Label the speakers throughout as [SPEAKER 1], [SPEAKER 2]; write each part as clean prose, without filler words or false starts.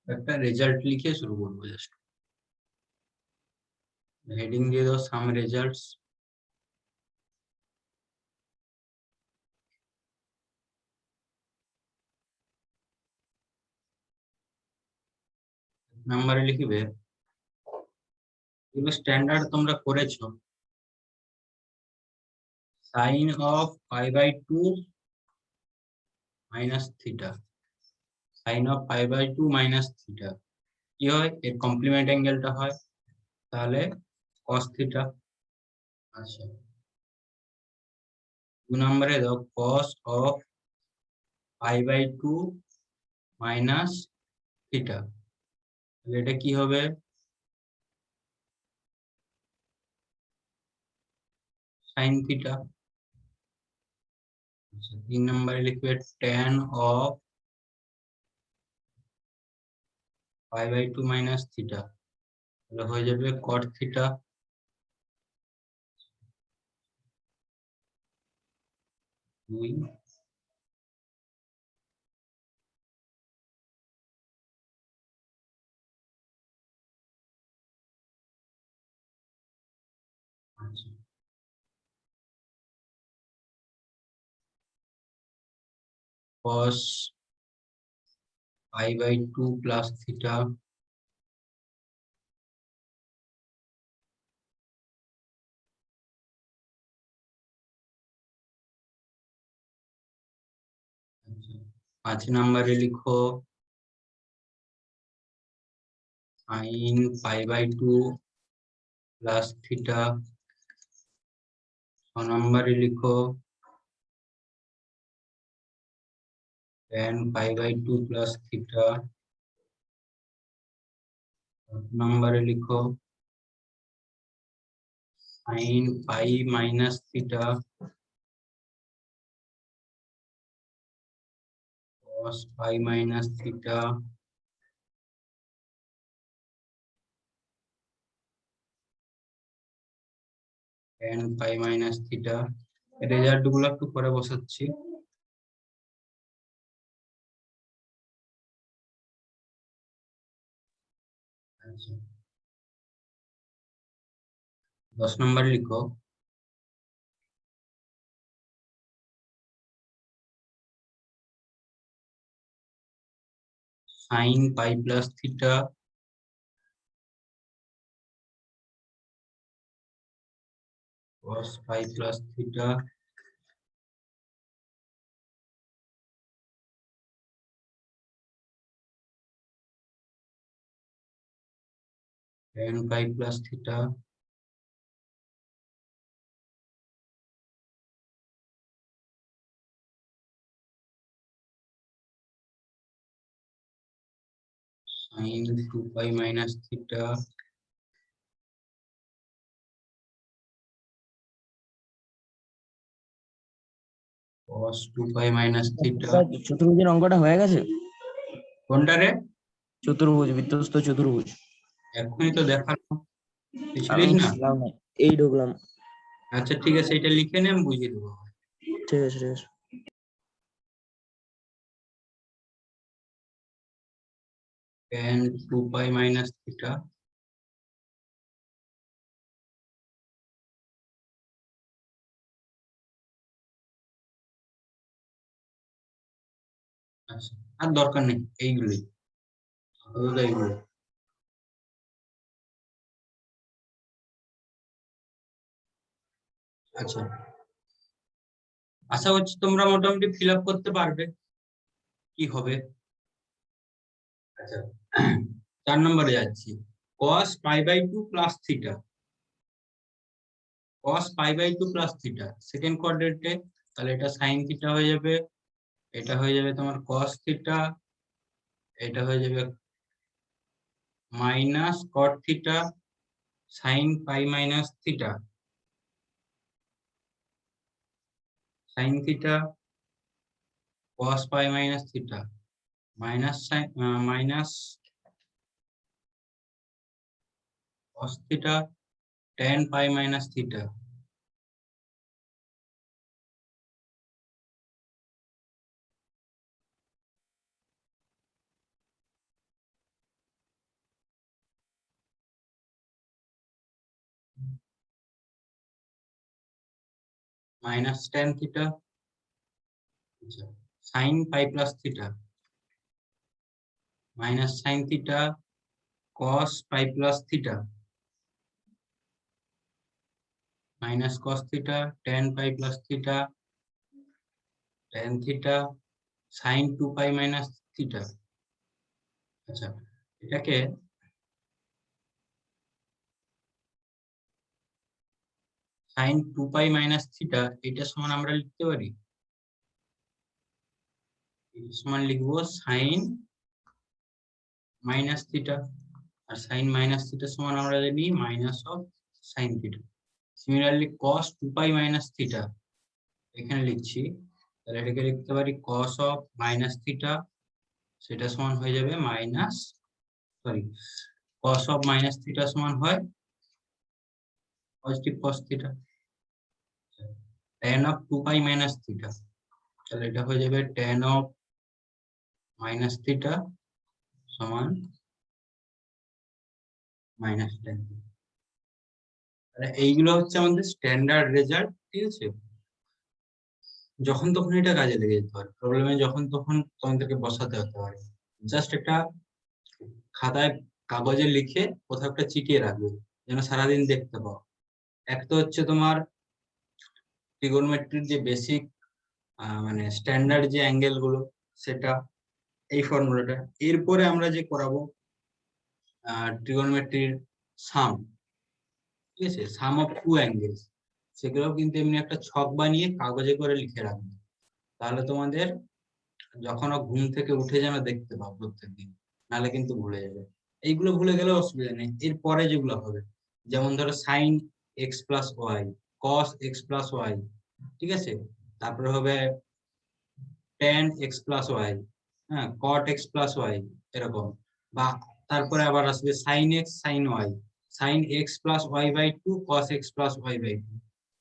[SPEAKER 1] একটা রেজাল্ট লিখে শুরু করবো। জাস্ট হেডিং দিয়ে দাও সাম রেজাল্টস। নাম্বারে লিখবে, এগুলো স্ট্যান্ডার্ড তোমরা করেছো। Sine of π/2 minus theta, sine of π/2 minus theta কি হয়? এর কমপ্লিমেন্ট অ্যাঙ্গেলটা হয়, তাহলে cos থিটা। আচ্ছা, 2 নম্বরে দাও cos অফ π/2 মাইনাস থিটা, তাহলে এটা কি হবে? Sine theta. আচ্ছা, 3 নম্বরে লিখবে tan অফ π/2 মাইনাস থিটা, তাহলে হয়ে যাবে cot থিটা। 2। আচ্ছা, cos π/2 প্লাস থিটা, আচ্ছা 5 নম্বরে লিখো sin π/2 প্লাস থিটা। 6 নম্বরে লিখো tan π/2 প্লাস থিটা। 7 নম্বরে লিখো sin π minus theta cos π minus theta. tan π minus theta. Result গুলো একটু পরে বসাচ্ছি। আচ্ছা, 10 নম্বর লিখো sin π plus theta cos π plus theta. tan π plus theta. sin 2π minus theta cos 2π minus theta.
[SPEAKER 2] চতুর্ভুজের অঙ্কটা হয়ে গেছে?
[SPEAKER 1] কোনটা রে?
[SPEAKER 2] চতুর্ভুজ, বিধ্বস্ত চতুর্ভুজ।
[SPEAKER 1] এখনই তো দেখানো,
[SPEAKER 2] আমি
[SPEAKER 1] ছিলিস না?
[SPEAKER 2] ছিলাম না, এই ঢুকলাম।
[SPEAKER 1] আচ্ছা ঠিক আছে, এটা লিখে নে, আমি বুঝিয়ে দেবো।
[SPEAKER 2] ঠিক আছে, ঠিক আছে।
[SPEAKER 1] tan 2π মাইনাস থিটা আচ্ছা, আর দরকার নেই এইগুলোই, এইগুলো। আচ্ছা, আশা করছি তোমরা মোটামুটি ফিল আপ করতে পারবে। কি হবে? আচ্ছা, 4 নম্বরে যাচ্ছি। cos π/2 plus theta, cos π/2 plus theta second কোয়াড্রেন্টে, তাহলে এটা সাইন থিটা হয়ে যাবে, এটা হয়ে যাবে তোমার cos থিটা, এটা হয়ে যাবে minus cot theta sine π minus theta, sine theta cos π minus theta minus minus cos theta tan π minus theta. Minus tan theta, sine pi plus theta minus sine theta, cos pi plus theta minus cos theta, tan pi plus theta, tan theta, sine two pi minus theta. আচ্ছা, এটাকে sine two pi minus theta এটা সমান আমরা লিখতে পারি, সমান লিখবো sine minus theta, আর sine minus theta সমান আমরা জানি minus of sine theta. Similarly cos two pi minus theta এখানে লিখছি, তাহলে এটাকে লিখতে পারি কস অফ মাইনাস থিটা, সেটা সমান হয়ে যাবে minus, sorry, cos of minus theta সমান হয় positive cos theta, tan of two pi minus theta, তাহলে এটা হয়ে যাবে tan অফ মাইনাস থিটা সমান মাইনাস টেন। এইগুলো হচ্ছে আমাদের স্ট্যান্ডার্ড রেজাল্ট, ঠিক আছে। যখন তখন এটা কাজে লেগে যেতে পারে, প্রবলেমে যখন তখন তোমাদেরকে বসাতে হতে পারে। জাস্ট একটা খাতায় কাগজে লিখে কোথাও একটা চিটিয়ে রাখবে, যেন সারাদিন দেখতে পাও। এক তো হচ্ছে তোমার ট্রিগোনোমেট্রির যে বেসিক মানে স্ট্যান্ডার্ড যে অ্যাঙ্গেল গুলো, সেটা এই ফর্মুলাটা। এরপরে আমরা যে করাবো ট্রিগোনোমেট্রির সাম, ঠিক আছে, সাম অফ টু অ্যাঙ্গেলস, সেগুলো কিন্তু এমনি একটা ছক বানিয়ে কাগজে করে লিখে রাখবে, তাহলে তোমাদের যখন ঘুম থেকে উঠে যেন দেখতে পাও প্রত্যেকদিন, নাহলে কিন্তু ভুলে যাবে। এইগুলো ভুলে গেলে অসুবিধা নেই, এরপরে যেগুলো হবে, যেমন ধরো sine x plus Y, cos x plus Y, ঠিক আছে, তারপরে হবে tan x প্লাস ওয়াই, হ্যাঁ, cot x প্লাস ওয়াই, এরকম। বা তারপরে আবার আসবে sin x sin y, sin x plus y by two, cos x plus y by two,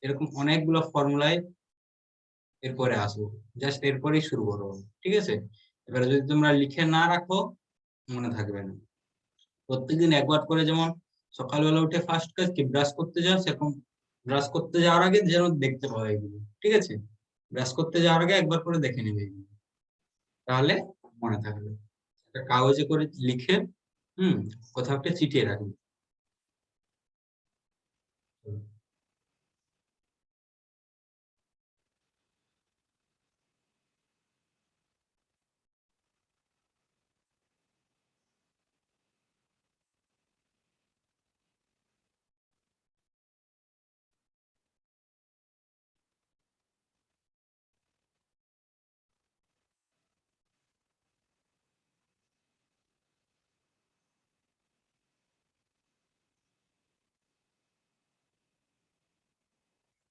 [SPEAKER 1] এরকম অনেকগুলো ফর্মুলায় এরপরে আসবো, জাস্ট এরপরেই শুরু করবো, ঠিক আছে। এবারে যদি তোমরা লিখে না রাখো মনে থাকবে না। প্রত্যেকদিন একবার করে, যেমন সকালবেলা উঠে ফার্স্ট কাজ কি ব্রাশ করতে যাও, সেরকম ব্রাশ করতে যাওয়ার আগে যেন দেখতে পাও এগুলো, ঠিক আছে। ব্রাশ করতে যাওয়ার আগে একবার করে দেখে নেবে এগুলো, তাহলে মনে থাকবে। একটা কাগজে করে লিখে কোথাও একটা চিটিয়ে রাখবে।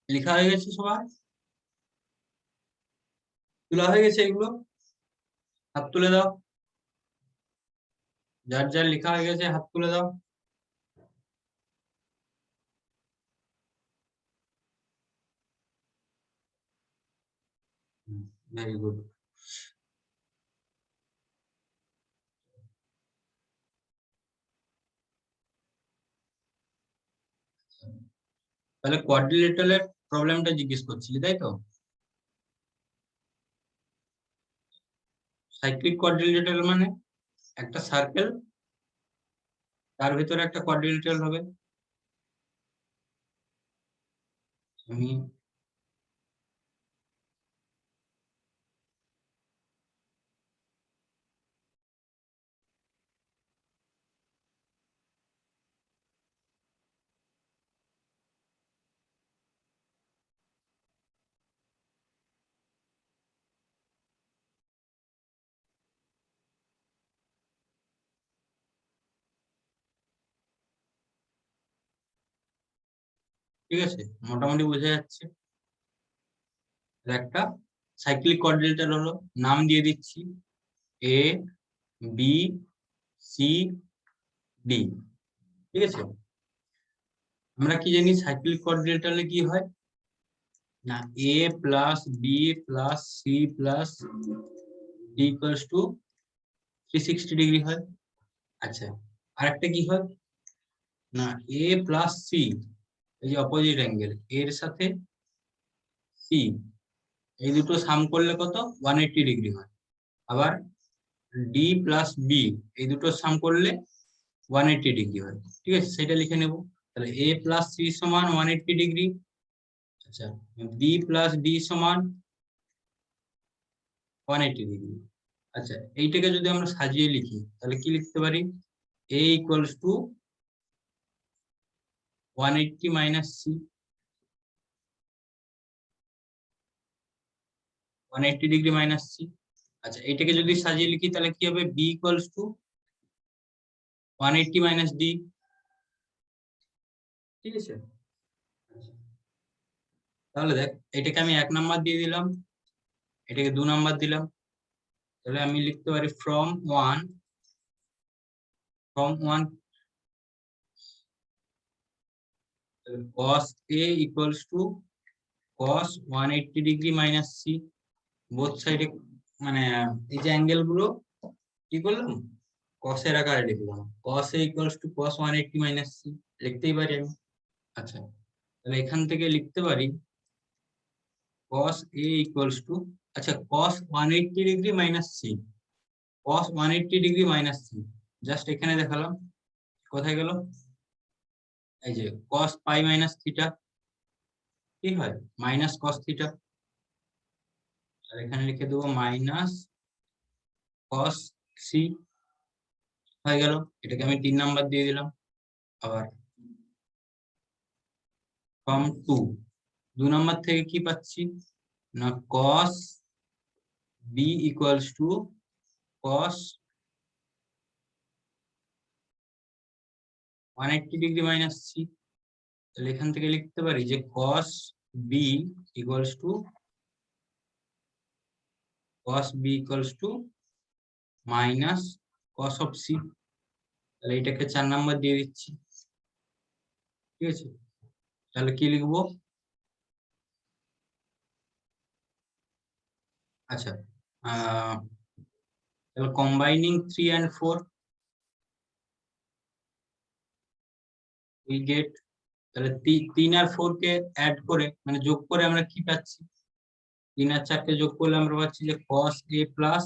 [SPEAKER 1] লেখা হয়ে গেছে সবার? তোলা হয়ে গেছে এগুলো? হাত তুলে দাও, যার যার লেখা হয়ে গেছে হাত তুলে দাও। Very good. তাহলে কোয়াড্রিলেটারালের প্রবলেমটা জিজ্ঞেস করছিলি, তাই তো? সাইক্লিক কোয়াড্রিলেটারাল মানে একটা সার্কেল, তার ভিতরে একটা কোয়াড্রিলেটারাল হবে। আমি ঠিক আছে, মোটামুটি বোঝা যাচ্ছে। একটা সাইক্লিক কোয়াড্রিলেটারাল হলো, নাম দিয়ে দিচ্ছি এ বি সি ডি, ঠিক আছে। আমরা কি জানি সাইক্লিক কোয়াড্রিলেটারালে কি হয় না, A plus B plus C plus D equals to 360 degree হয়। আচ্ছা, আরেকটা কি হয় না, এ প্লাস সি, এই যে অপোজিট অ্যাঙ্গেল, এর সাথে সি, এই দুটো সাম করলে কত 180 ডিগ্রি হয়। আবার ডি প্লাস বি, এই দুটো সাম করলে 180 ডিগ্রি হয়। ঠিক আছে, সেটা লিখে নেব। তাহলে এ প্লাস সি সমান 180 ডিগ্রি। আচ্ছা, বি প্লাস ডি সমান 180 ডিগ্রি। আচ্ছা, এইটাকে যদি আমরা সাজিয়ে লিখি তাহলে কি লিখতে পারি? A equals to 180 minus C, 180 degree minus C. আচ্ছা, এইটাকে যদি সাজিয়ে লিখি তাহলে কি হবে? B equals to 180 minus D. ঠিক আছে, আচ্ছা, তাহলে দেখ, এটাকে আমি 1 নাম্বার দিয়ে দিলাম, এটাকে 2 নাম্বার দিলাম। তাহলে আমি লিখতে পারি from one cos A equals to cos 180 degree minus C. Both সাইডে মানে এই যে অ্যাঙ্গেল গুলো কি করলাম, cos এর আকারে লিখলাম। cos A equals to cos 180 minus C লিখতেই পারি আমি। আচ্ছা, তাহলে এখান থেকে লিখতে পারি cos A equals to, আচ্ছা, cos 180 degree minus C, cos 180 degree minus C just এখানে দেখালাম। কোথায় গেল? এই যে cos পাই মাইনাস থিটা, কি হয়? Minus cos theta. আর এখানে লিখে দেবো মাইনাস cos সি, হয়ে গেল। এটাকে আমি 3 নাম্বার দিয়ে দিলাম। আবার ফ্রম 2 নাম্বার থেকে কি পাচ্ছি না, cos b equals to cos 180 degree minus C. তাহলে এখান থেকে লিখতে পারি যে cos b equals to minus cos of c। তাহলে এটাকে 4 নাম্বার দিয়ে দিচ্ছি। ঠিক আছে, তাহলে কি লিখবো? আচ্ছা, তাহলে কম্বাইনিং 3 and 4 we get, তাহলে 3 আর 4 কে অ্যাড করে মানে যোগ করে আমরা কি পাচ্ছি? 3 আর 4 কে যোগ করলে আমরা পাচ্ছি যে cos a plus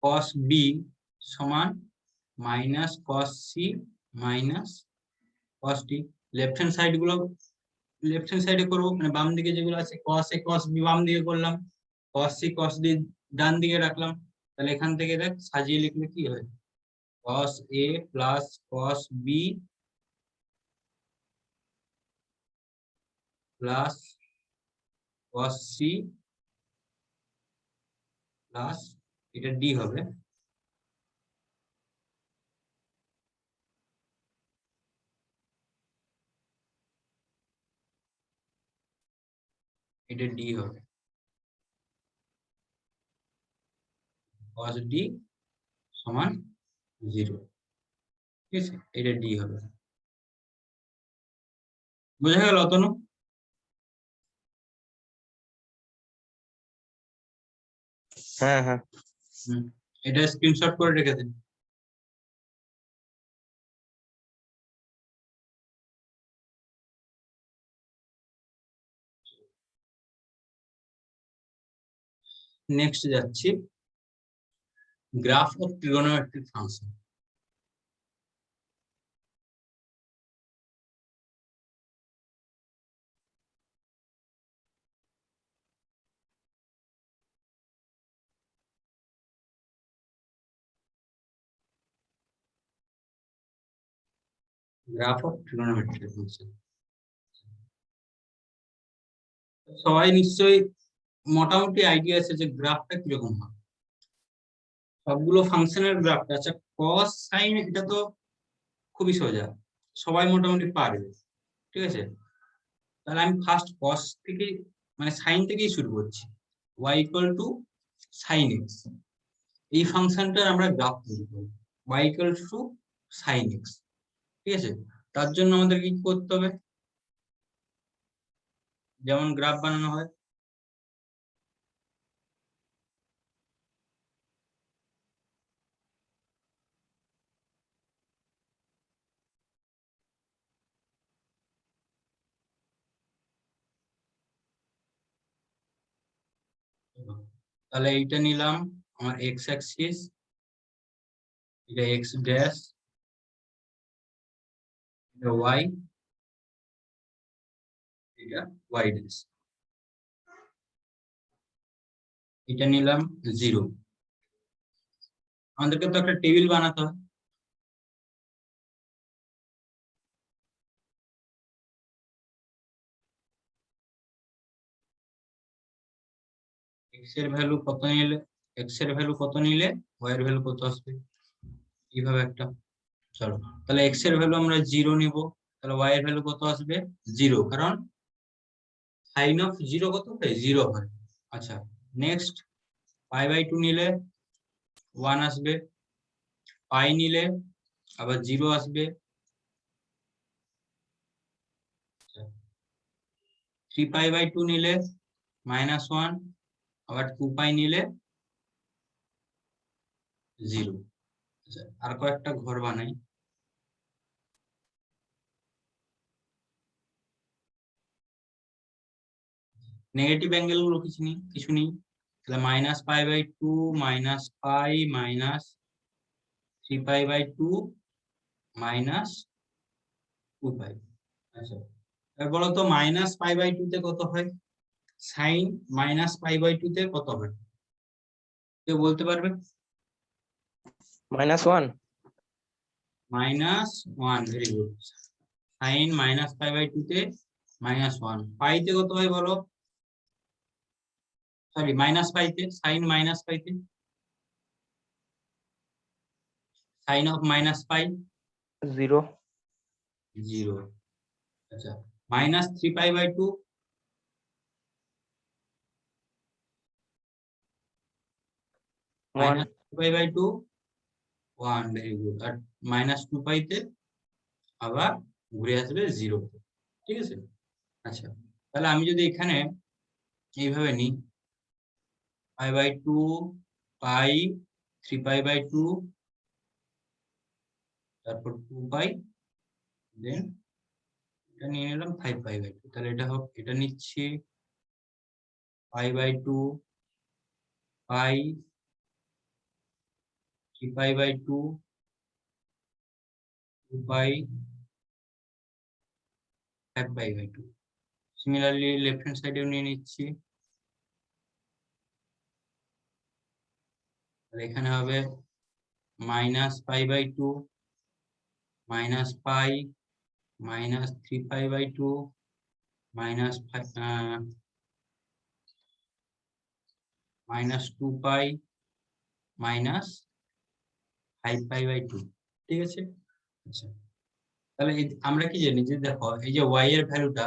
[SPEAKER 1] cos b সমান minus cos c minus cos d। Left hand side গুলো লেফট হ্যান্ড সাইডে করবো, মানে বাম দিকে যেগুলো আছে cos a cos b বাম দিকে করলাম, cos c cos d ডান দিকে রাখলাম। তাহলে এখান থেকে দেখ সাজিয়ে লিখলে কি হয়? cos a plus cos b plus cos c plus এটা d হবে, এটা d হবে, cos d সমান 0। ঠিক আছে, এটা d হবে। বোঝা গেল অতনু?
[SPEAKER 2] হ্যাঁ হ্যাঁ।
[SPEAKER 1] এটা স্ক্রিনশট করে রেখে দিন। নেক্সট যাচ্ছি, graph of trigonometric function. Graph of trigonometric function সবাই নিশ্চয়ই মোটামুটি আইডিয়া আছে যে গ্রাফটা কিরকম হয়। সবগুলো ফাংশনের গ্রাফটা, আচ্ছা কস সাইন এটা তো খুবই সোজা, সবাই মোটামুটি পারবে। ঠিক আছে, তাহলে আমি ফার্স্ট কস থেকে মানে সাইন থেকেই শুরু করছি। y equal to sine x, এই ফাংশনটার আমরা গ্রাফ তৈরি করব। y equal to sine x. ঠিক আছে, তার জন্য আমাদের কি করতে হবে? যেমন গ্রাফ বানানো হয়, তাহলে এইটা নিলাম আমার এক্স অ্যাক্সিস, এটা এক্স ড্যাশ, এটা ওয়াই, এটা ওয়াই ড্যাশ, এটা নিলাম 0। আমাদেরকে তো একটা টেবিল বানাতে হয়। এক্স এর ভ্যালু কত নিলে, এক্স এর ভ্যালু কত নিলে ওয়াই এর ভ্যালু কত আসবে, এইভাবে একটা। চলো তাহলে এক্স এর ভ্যালু আমরা 0 নিব, তাহলে ওয়াই এর ভ্যালু কত আসবে 0, কারণ সাইন অফ 0 কত হয় 0 হয়। আচ্ছা নেক্সট π/2 নিলে 1 আসবে, পাই নিলে আবার 0 আসবে, 3π/2 নিলে -1, আবার 2π নিলে 0। আচ্ছা আর কয়েকটা ঘর বানাই। নেগেটিভ অ্যাঙ্গেল গুলো কিছু নেই, তাহলে -π/2 -π -3π/2 -2π। আচ্ছা এবার বলো তো -π/2 তে কত হয়, সাইন -π/2 তে কত হয়, কেউ বলতে পারবে?
[SPEAKER 2] -1।
[SPEAKER 1] -1, ভেরি গুড। সাইন -π/2 তে -1, পাইতে কত হয় বলো, সরি -π তে, সাইন -π তে, সাইন অফ -π
[SPEAKER 2] 0।
[SPEAKER 1] 0। আচ্ছা -3π/2,
[SPEAKER 2] 1।
[SPEAKER 1] -3π/2 1, ভেরি গুড। আর -2π তে আবার ঘুরে আসবে 0, ঠিক আছে। আচ্ছা তাহলে আমি যদি এখানে এইভাবে নিই π/2 π 3π/2, তারপর 2π, দেন এটা নিয়ে নিলাম 5π/2, তাহলে এটা হোক, এটা নিচ্ছি π/2 π 3π/2 2π 5π/2। সিমিলারলি লেফট হ্যান্ড সাইডেও নিয়ে নিচ্ছি, তাহলে এখানে হবে -π/2 -π -3π/2 -2π -5π/2, ঠিক আছে। আচ্ছা তাহলে আমরা কি জানি যে দেখো এই যে ওয়াই এর ভ্যালুটা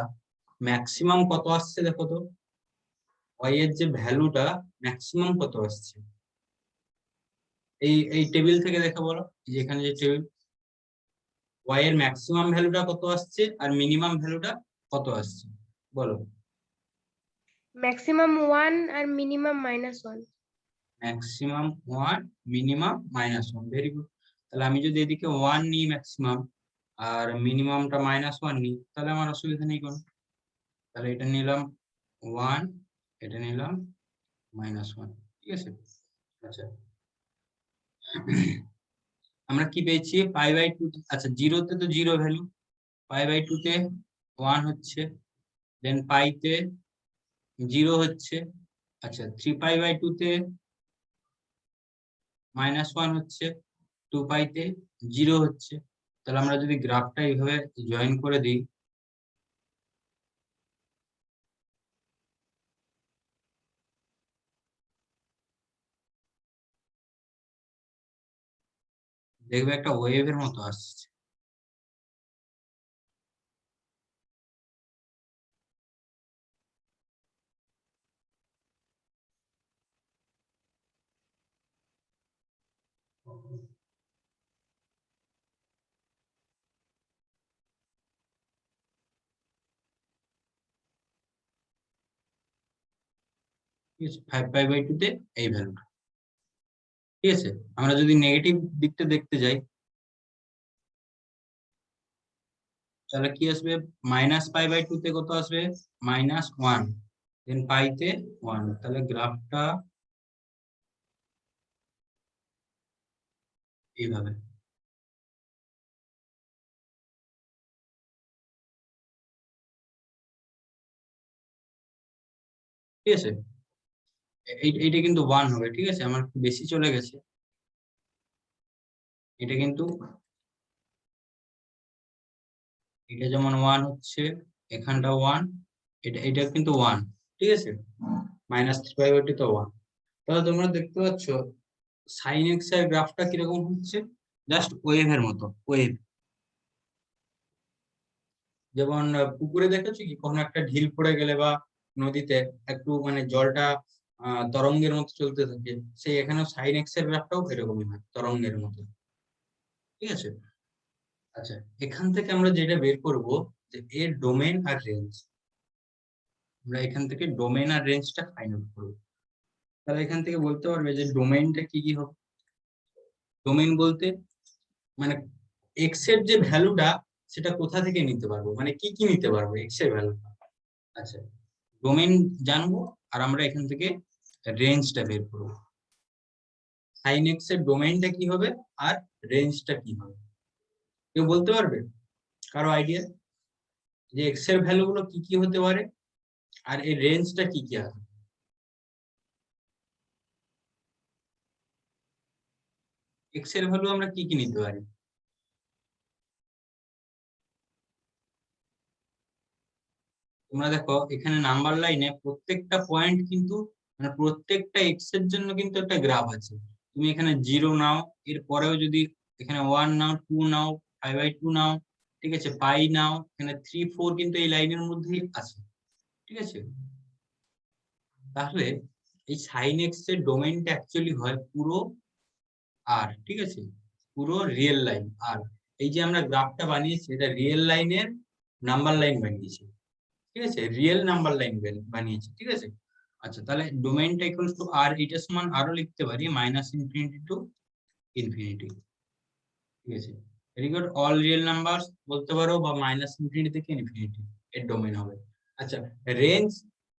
[SPEAKER 1] ম্যাক্সিমাম কত আসছে, দেখো তো ওয়াই এর যে ভ্যালুটা ম্যাক্সিমাম কত আসছে, এই টেবিল থেকে দেখে বলো, এই যে এখানে যে টেবিল, ওয়াই এর ম্যাক্সিমাম ভ্যালুটা কত আসছে আর মিনিমাম ভ্যালুটা কত আসছে বলো।
[SPEAKER 3] ম্যাক্সিমাম 1 আর minimum -1।
[SPEAKER 1] Maximum 1, minimum -1, very good. তাহলে আমি যদি এদিকে 1 নিই ম্যাক্সিমাম আর মিনিমামটা -1 নিই, তাহলে আমার অসুবিধা নেই কোনো। তাহলে এটা নিলাম 1, এটা নিলাম -1, ঠিক আছে। আচ্ছা আমরা কি পেয়েছি π/2, আচ্ছা 0 তে তো 0 ভ্যালু, π/2 তে 1 হচ্ছে, দেন পাইতে 0 হচ্ছে, আচ্ছা 3π/2 তে -1 হচ্ছে, 2π তে 0 হচ্ছে। তাহলে আমরা যদি গ্রাফটা এইভাবে জয়েন করে দিই, দেখবে একটা ওয়েভের মতো আসছে। ঠিক আছে 5π/2 তে এই ভ্যালুটা, ঠিক আছে। আমরা যদি নেগেটিভ দিকটা দেখতে যাই, তাহলে কি আসবে, -π/2 তে কত আসবে -1, দেন পাইতে 1, তাহলে গ্রাফটা এইভাবে। ঠিক আছে, এইটা কিন্তু 1 হবে। ঠিক আছে, আমার একটু বেশি চলে গেছে। এটা কিন্তু এটা যেমন 1 হচ্ছে, এখানটা 1, এটা কিন্তু 1। ঠিক আছে, -3/2 তো 1। তাহলে তোমরা দেখতে পাচ্ছ sin x এর গ্রাফটা কিরকম হচ্ছে, জাস্ট ওয়েভের মতো, ওয়েভ। যেমন পুকুরে দেখেছো কি কখনো একটা ঢিল পড়ে গেলে বা নদীতে একটু মানে জলটা তরঙ্গের মতো চলতে থাকে, সেই এখানে sin x এর গ্রাফটাও এরকমই হয়, তরঙ্গের মতো। ঠিক আছে, আচ্ছা, এখান থেকে আমরা যেটা বের করব যে এর ডোমেন আর রেঞ্জ। আমরা এখান থেকে ডোমেন আর রেঞ্জটা ফাইন্ড আউট করব। তাহলে এখান থেকে বলতে পারবে যে ডোমেইনটা কি কি হবে। ডোমেইন বলতে মানে এক্স এর যে ভ্যালুটা সেটা কোথা থেকে নিতে পারবো, মানে কি কি নিতে পারবো এক্স এর ভ্যালুটা। আচ্ছা, ডোমেইন জানবো আর আমরা এখান থেকে রেঞ্জটা বের করব। sin x এর ডোমেইনটা কি হবে আর রেঞ্জটা কি হবে, কেউ বলতে পারবে? কারো আইডিয়া যে এক্স এর ভ্যালুগুলো কি কি হতে পারে আর এর রেঞ্জটা কি কি আছে? এক্স এর ভ্যালু আমরা কি কি নিতে পারি? তোমরা দেখো এখানে নাম্বার লাইনে প্রত্যেকটা পয়েন্ট কিন্তু মানে প্রত্যেকটা এক্স এর জন্য কিন্তু একটা গ্রাফ আছে। তুমি এখানে 0 নাও, এর পরেও যদি এখানে 1 নাও, 2 নাও, 5/2 নাও, ঠিক আছে, পাই নাও, এখানে 3 4 কিন্তু এই লাইনের মধ্যেই আছে। ঠিক আছে, তাহলে এই sin x এর ডোমেইনটা অ্যাকচুয়ালি হয় পুরো আর, ঠিক আছে, পুরো রিয়েল লাইন। আর এই যে আমরা গ্রাফটা বানিয়েছি এটা রিয়েল লাইনের নাম্বার লাইন বানিয়েছি। ঠিক আছে, রিয়েল নাম্বার লাইন বানিয়েছি। ঠিক আছে, আচ্ছা, তাহলে ডোমেইনটা ইকুয়ালস টু আর, এটা সমান আরো লিখতে পারি -ইনফিনিটি টু ইনফিনিটি। ঠিক আছে, very good. All real numbers বলতে পারো বা -ইনফিনিটি থেকে ইনফিনিটি এর ডোমেইন হবে। আচ্ছা, রেঞ্জ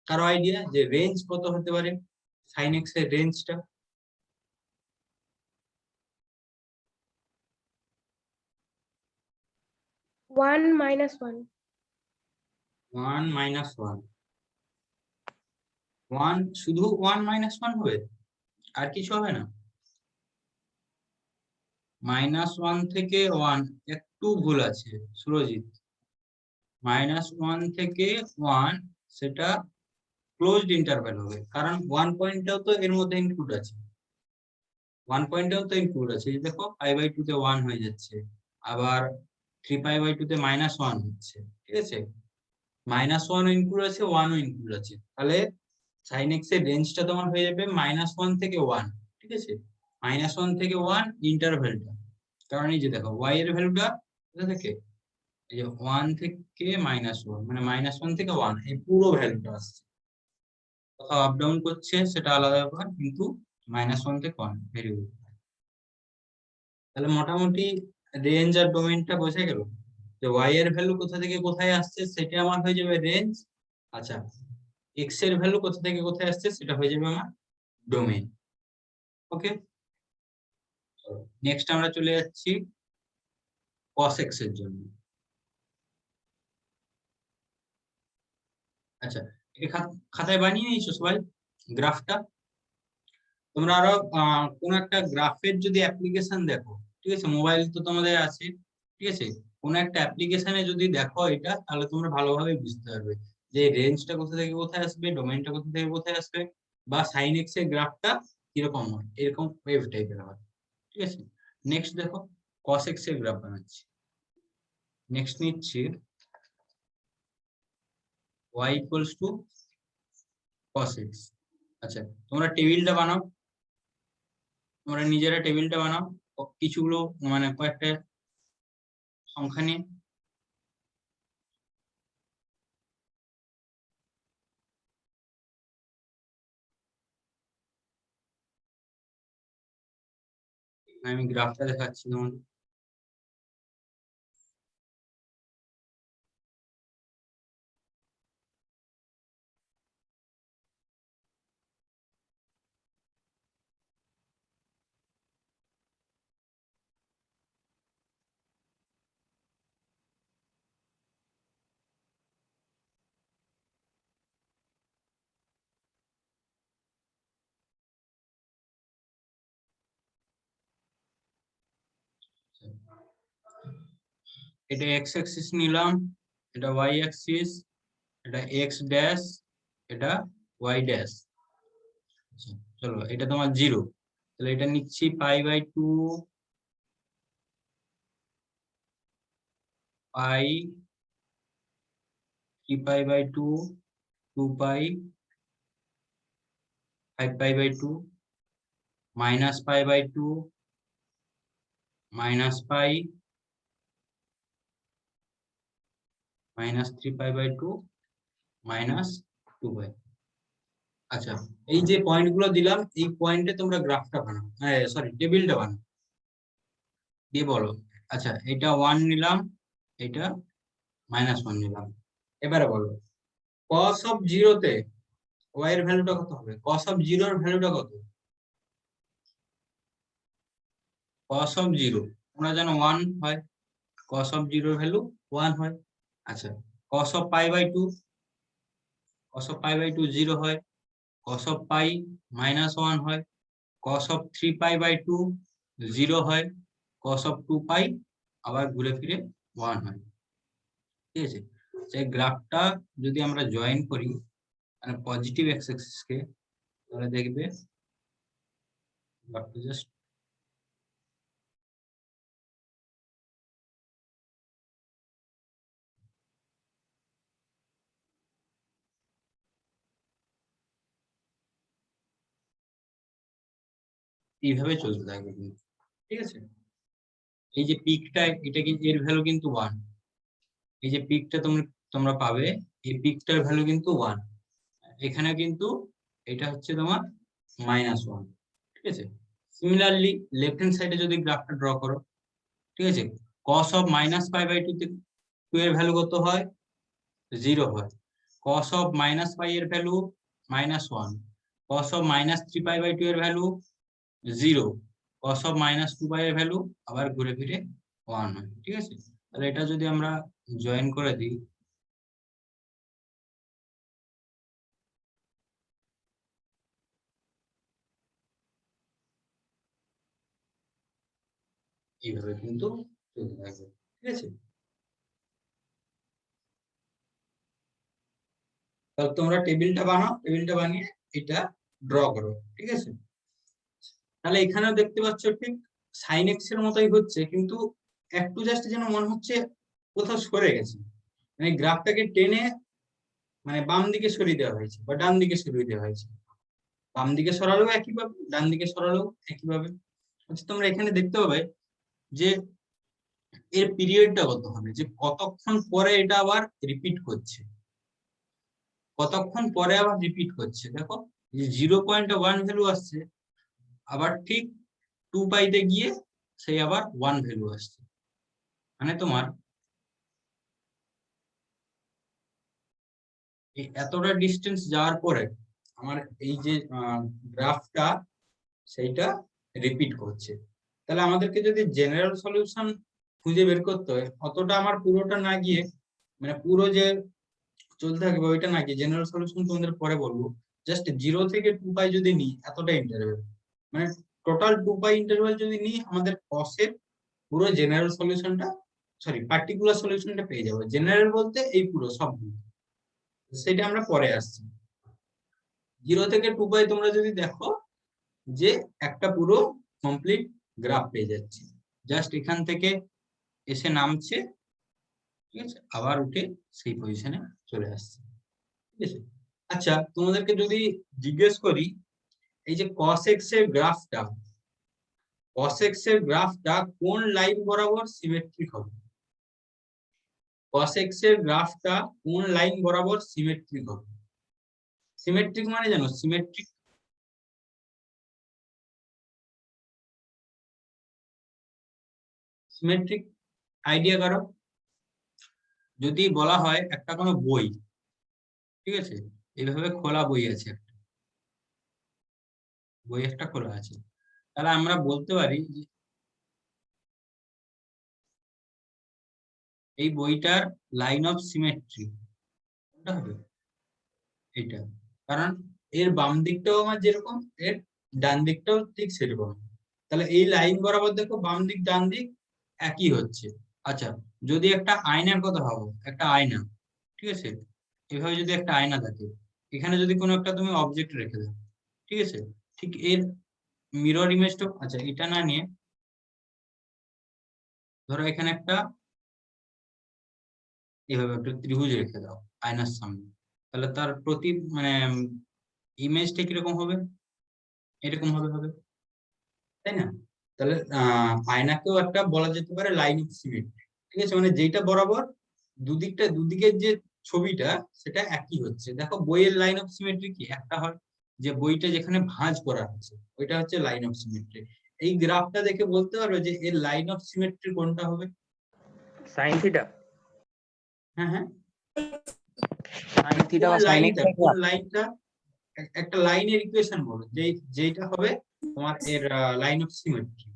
[SPEAKER 1] কারো আইডিয়া যে রেঞ্জ কত হতে পারে sin x এর রেঞ্জটা?
[SPEAKER 3] 1 - 1।
[SPEAKER 1] 1 - 1, 1 শুধু 1 - 1 হবে, আর কিছু হবে না? -1 থেকে 1 একটু ভুল আছে সুরজিৎ। -1 থেকে 1 সেটা ক্লোজড ইন্টারভ্যাল হবে, কারণ 1 পয়েন্টটাও তো এর মধ্যে ইনক্লুড আছে। 1 পয়েন্টটাও তো ইনক্লুড আছে, এই দেখো π/2 তে 1 হয়ে যাচ্ছে, আবার 3π/2 তে -1 হচ্ছে। ঠিক আছে, -1 ও ইনক্লুড আছে, 1 ও ইনক্লুড আছে, তাহলে sin x এর রেঞ্জটা তোমার হয়ে যাবে -1 থেকে 1। ঠিক আছে, -1 থেকে 1 ইন্টারভ্যালটা, কারণ এই যে দেখো y এর ভ্যালুটা কোথা থেকে, এই যে 1 থেকে -1, মানে -1 থেকে 1 এই পুরো ভ্যালুটা আসছে। কোথাও আপ ডাউন করছে সেটা আলাদা ব্যাপার, কিন্তু -1 থেকে 1, ভেরি গুড। তাহলে মোটামুটি রেঞ্জ আর ডোমেইনটা বোঝা গেল, যে y এর ভ্যালু কোথা থেকে কোথায় আসছে সেটা আমার হয়ে যাবে রেঞ্জ। আচ্ছা, x এর ভ্যালু কোথা থেকে কোথায় আসছে সেটা হয়ে যাবে আমার ডোমেইন। ওকে, নেক্সট আমরা চলে যাচ্ছি cos x এর জন্য। আচ্ছা, এটা খাতায় বানিয়ে নিয়েছো সবাই গ্রাফটা? তোমরা আরো কোন একটা গ্রাফের যদি অ্যাপ্লিকেশন দেখো, ঠিক আছে, মোবাইল তো তোমাদের আছে, ঠিক আছে, কোন একটা অ্যাপ্লিকেশনে যদি দেখো এটা, তাহলে তোমরা ভালোভাবে বুঝতে পারবে যে রেঞ্জটা কোথা থেকে কোথায় আসবে, ডোমেইনটা কোথা থেকে কোথায় আসবে, বা সাইন এক্স এর গ্রাফটা কিরকম হয়, এরকম ওয়েভ টাইপের হয়। ঠিক আছে, নেক্সট দেখো cos x এর গ্রাফ বানাচ্ছি। নেক্সট নিচ্ছি y equals to cos x। আচ্ছা, তোমরা টেবিলটা বানাও, তোমরা নিজেরা টেবিলটা বানাও, কিছুগুলো মানে কয়েকটা সংখ্যা নিয়ে। আমি গ্রাফটা দেখাচ্ছি তোমাদের। এটা এক্স অ্যাক্সিস নিলাম, এটা ওয়াই অ্যাক্সিস, এটা এক্স ড্যাশ, এটা ওয়াই ড্যাশ। চলো এটা তোমার 0, তাহলে এটা নিচ্ছি π/2 পাই 3π/2 2π 5π/2 minus π/2 minus π minus 3π/2 minus 2π। আচ্ছা, এই যে পয়েন্ট গুলো দিলাম, এই পয়েন্টে তোমরা গ্রাফটা বানাও, সরি টেবিলটা বানাও, দিয়ে বলো। আচ্ছা, এটা 1 নিলাম, এটা -1 নিলাম। এবারে বলো cos অফ 0 তে y এর ভ্যালুটা কত হবে? cos অফ 0 এর ভ্যালুটা কত? cos অফ 0 তোমরা জানো 1 হয়, cos অফ 0 এর ভ্যালু 1 হয়। আচ্ছা, cos অফ π/2, cos অফ π/2 0 হয়, cos অফ π -1 হয়, cos অফ 3π/2 0 হয়, cos অফ 2π আবার ঘুরে ফিরে 1 হয়। ঠিক আছে, সেই গ্রাফটা যদি আমরা জয়েন করি মানে পজিটিভ এক্স অ্যাক্সিস কে, তাহলে দেখবে গ্রাফটা জাস্ট এইভাবে চলতে থাকবে কিন্তু। ঠিক আছে, এই যে পিকটা, এটা কিন্তু এর ভ্যালু কিন্তু 1, এই যে পিকটা তোমরা পাবে, এই পিকটার ভ্যালু কিন্তু 1, এখানে কিন্তু এটা হচ্ছে তোমার -1। ঠিক আছে, সিমিলারলি লেফট হ্যান্ড সাইডে যদি গ্রাফটা ড্র করো, ঠিক আছে, cos অফ -π/2 তে 2 এর ভ্যালু কত হয়? 0 হয়, cos অফ -π এর ভ্যালু -1, cos অফ -3π/2 এর ভ্যালু 0, cos অফ -2π এর ভ্যালু আবার ঘুরে ফিরে 1 হয়। ঠিক আছে, তাহলে এটা যদি আমরা জয়েন করে দিই, এইভাবে কিন্তু চলতে থাকবে। ঠিক আছে, তাহলে তোমরা টেবিলটা বানাও, টেবিলটা বানিয়ে এটা ড্র করো। ঠিক আছে, তাহলে এখানেও দেখতে পাচ্ছ ঠিক sin x এর মতোই হচ্ছে, কিন্তু একটু জাস্ট যেন মনে হচ্ছে কোথাও সরে গেছে, মানে গ্রাফটাকে টেনে মানে বাম দিকে সরিয়ে দেওয়া হয়েছে বা ডান দিকে সরিয়ে দেওয়া হয়েছে। বাম দিকে সরালেও একইভাবে, ডান দিকে সরালেও একইভাবে। আচ্ছা, তোমরা এখানে দেখতে পাবে যে এর পিরিয়ডটা কত হবে, যে কতক্ষণ পরে এটা আবার রিপিট করছে, কতক্ষণ পরে আবার রিপিট করছে। দেখো যে 0.1 ভ্যালু আসছে, আবার ঠিক 2π তে গিয়ে সেই আবার 1 ভ্যালু আসছে। মানে তোমার এই এতটা ডিস্টেন্স যাওয়ার পরে আমার এই যে গ্রাফটা সেইটা রিপিট করছে। তাহলে আমাদেরকে যদি জেনারেল সলিউশন খুঁজে বের করতে হয়, অতটা আমার পুরোটা না গিয়ে, মানে পুরো যে চলতে থাকবে ওইটা না গিয়ে, জেনারেল সলিউশন তোমাদের পরে বলবো, জাস্ট 0 থেকে 2π যদি নিই, এতটা ইন্টারভ্যাল, মানে টোটাল 2π ইন্টারভ্যাল যদি নিই, আমাদের cos এর পুরো জেনারেল সলিউশনটা, সরি পার্টিকুলার সলিউশনটা পেয়ে যাবো। জেনারেল বলতে এই পুরো সবগুলো, সেটা আমরা পরে আসছি। 0 থেকে 2π তোমরা যদি দেখো যে একটা পুরো কমপ্লিট গ্রাফ পেয়ে যাচ্ছে, জাস্ট এখান থেকে এসে নামছে, ঠিক আছে, আবার উঠে সেই পজিশনে চলে আসছে। ঠিক আছে, আচ্ছা তোমাদেরকে যদি জিজ্ঞেস করি এই যে cos x এর গ্রাফটা, cos x এর গ্রাফটা কোন লাইন বরাবর সিমেট্রিক হবে? cos x এর গ্রাফটা কোন লাইন বরাবর সিমেট্রিক হবে? সিমেট্রিক মানে জানো, সিমেট্রিক সিমেট্রিক আইডিয়া কারো? যদি বলা হয় একটা কোনো বই, ঠিক আছে, এইভাবে খোলা বই আছে, একটা বই একটা খোলা আছে, তাহলে আমরা বলতে পারি যে এই বইটার লাইন অফ সিমেট্রি কোনটা হবে? এটা, কারণ এর বাম দিকটাও আমার যেরকম, এর ডান দিকটাও ঠিক সেরকম। তাহলে এই লাইন বরাবর দেখো বাম দিক ডান দিক একই হচ্ছে, আচ্ছা, যদি একটা আয়নার কথা ভাবো, একটা আয়না, ঠিক আছে, এভাবে যদি একটা আয়না থাকে, এখানে যদি কোনো একটা তুমি অবজেক্ট রেখে দাও, ঠিক আছে, ঠিক এর মিরর ইমেজটা, আচ্ছা এটা না নিয়ে ধরো এখানে একটা এভাবে একটা ত্রিভুজ রেখে দাও আয়নার সামনে, তাহলে তার প্রতি মানে ইমেজটা কিরকম হবে, এরকম হবে হবে, তাই না? তাহলে আয়নাকেও একটা বলা যেতে পারে লাইন অফ সিমেট্রি, ঠিক আছে, মানে যেটা বরাবর দুদিকের যে ছবিটা সেটা একই হচ্ছে। দেখো বইয়ের লাইন অফ সিমেট্রি কি একটা হয়, যে বইটা যেখানে ভাঁজ করা আছে ওইটা হচ্ছে লাইন অফ সিমেট্রি। এই গ্রাফটা দেখে বলতে পারবে যে এর লাইন অফ সিমেট্রি কোনটা হবে?
[SPEAKER 2] Sine theta.
[SPEAKER 1] হ্যাঁ হ্যাঁ,
[SPEAKER 2] সাইন থিটা
[SPEAKER 1] কোন
[SPEAKER 2] বা সাইন এক্স।
[SPEAKER 1] লাইনটা একটা লাইনের ইকুয়েশন বলো যেটা হবে তোমার এর লাইন অফ সিমেট্রি।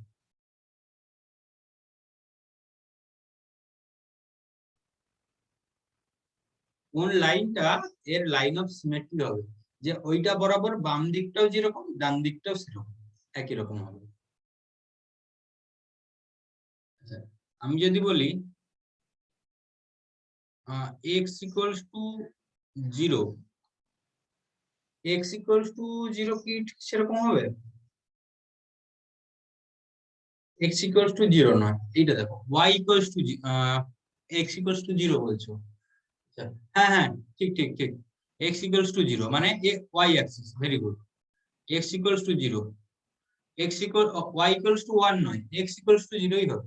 [SPEAKER 1] কোন লাইনটা এর লাইন অফ সিমেট্রি হবে, যে ওইটা বরাবর বাম দিকটাও যেরকম ডান দিকটাও সেরকম একই রকম হবে। আচ্ছা, আমি যদি বলি x equals to 0, x equals to 0 কি ঠিক সেরকম হবে? এক্স ইকুয়ালস টু 0 নয়, এইটা দেখো y equals to x equals to 0 বলছো। আচ্ছা, হ্যাঁ হ্যাঁ, ঠিক ঠিক ঠিক, এক্স ইকুয়ালস টু 0 মানে y axis, very good, x equals to 0, x equal y equals to 1 নয়, এক্স ইকুয়ালস টু 0ই হবে।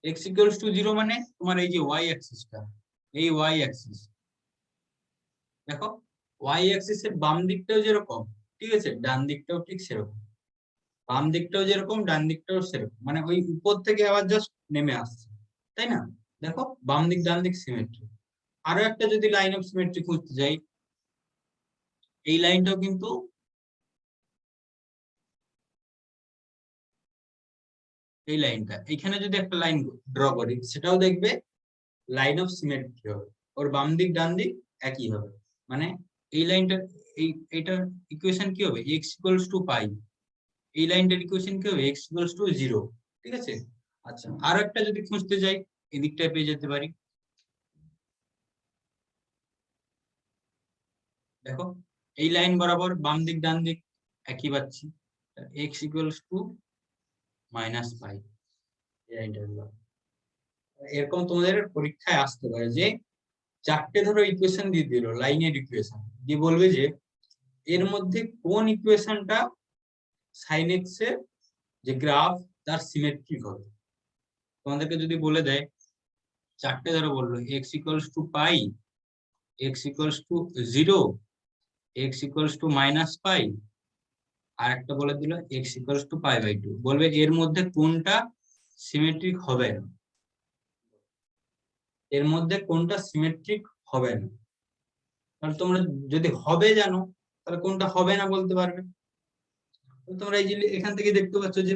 [SPEAKER 1] এক্স ইকুয়ালস টু 0 মানে তোমার এই যে ওয়াই অ্যাক্সিসটা, এই ওয়াই অ্যাক্সিস দেখো, ওয়াই অ্যাক্সিসের বাম দিকটাও যেরকম, ঠিক আছে, ডান দিকটাও ঠিক সেরকম, বাম দিকটাও যেরকম ডান দিকটাও সেরকম, মানে ওই উপর থেকে আবার জাস্ট নেমে আসছে, তাই না? দেখো বাম দিক ডান দিক সিমেট্রি। আরো একটা যদি লাইন অফ সিমেট্রি খুঁজতে যাই, এই লাইনটাও কিন্তু এই লাইনটা এখানে যদি একটা লাইন ড্র করি সেটাও দেখবে লাইন অফ সিমেট্রি হবে, ওর বাম দিক ডান দিক একই হবে, মানে এই লাইনটা এইটার ইকুয়েশন কি হবে, এক্স ইকুয়ালস টু পাই, এই লাইনটার ইকুয়েশন কি হবে, এক্স ইকুয়ালস টু 0, ঠিক আছে। আচ্ছা, আর একটা যদি খুঁজতে যাই এদিকটায় পেয়ে যেতে পারি, দেখো এই লাইন বরাবর বাম দিক ডান দিক একই পাচ্ছি, এক্স ইকুয়ালস টু মাইনাস পাই, এই লাইনটা। এরকম তোমাদের পরীক্ষায় আসতে পারে যে চারটে ধরো ইকুয়েশন দিয়ে দিল, লাইনের ইকুয়েশন দিয়ে বলবে যে এর মধ্যে কোন ইকুয়েশনটা সাইন এক্স এর যে গ্রাফ তার সিমেট্রিক হবে। তোমাদেরকে যদি বলে দেয় চারটে ধরো বললো x equals to pi, x equals to 0, x equals to minus pi, আর একটা বলে দিল x equals to pi by 2, বলবে এর মধ্যে কোনটা সিমেট্রিক হবে না, এর মধ্যে কোনটা সিমেট্রিক হবে না। তাহলে তোমরা যদি হবে জানো তাহলে কোনটা হবে না বলতে পারবে। তোমরা এই যে এখান থেকে দেখতে পাচ্ছ যে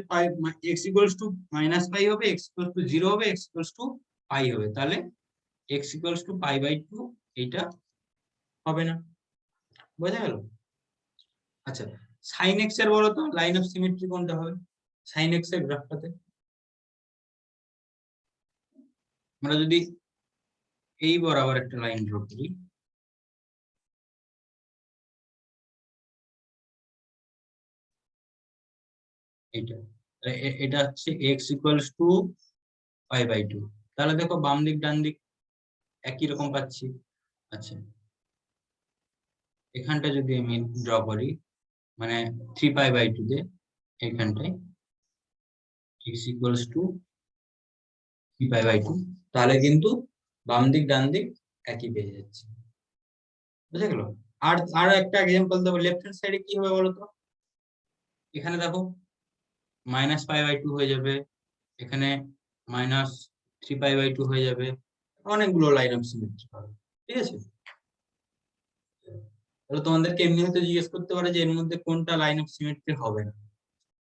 [SPEAKER 1] এক্স ইকুয়ালস টু মাইনাস পাই হবে, এক্স ইকুয়ালস টু 0 হবে, এক্স ইকুয়ালস টু পাই হবে, তাহলে x equals to pi by 2 এইটা হবে না, বোঝা গেল? আচ্ছা, সাইন এক্স এর বলো তো লাইন অফ সিমেট্রি কোনটা হবে সাইন এক্স এর গ্রাফটাতে? আমরা যদি এই বরাবর একটা লাইন ড্র করি, এইটা, এটা হচ্ছে x equals to pi by 2, তাহলে দেখো বাম দিক ডান দিক একই রকম পাচ্ছি। আচ্ছা, এখানটা যদি আমি ড্র করি মানে 3 পাই বাই 2 তে, এখানটায় x equals to 3 pi by 2, তাহলে কিন্তু বাম দিক ডান দিক একই পেয়ে যাচ্ছে, বুঝা গেল? আর একটা এক্সাম্পল দেবো, লেফট হ্যান্ড সাইডে কি হবে বলো তো, এখানে দেখো মাইনাস পাই বাই 2 হয়ে যাবে, এখানে মাইনাস 3 পাই বাই 2 হয়ে যাবে, অনেকগুলো লাইন অফ সিমেট্রি পাবে, ঠিক আছে। তাহলে তোমাদেরকে এমনি হয়তো জিজ্ঞেস করতে পারে যে এর মধ্যে কোনটা লাইন অফ সিমেট্রি হবে না,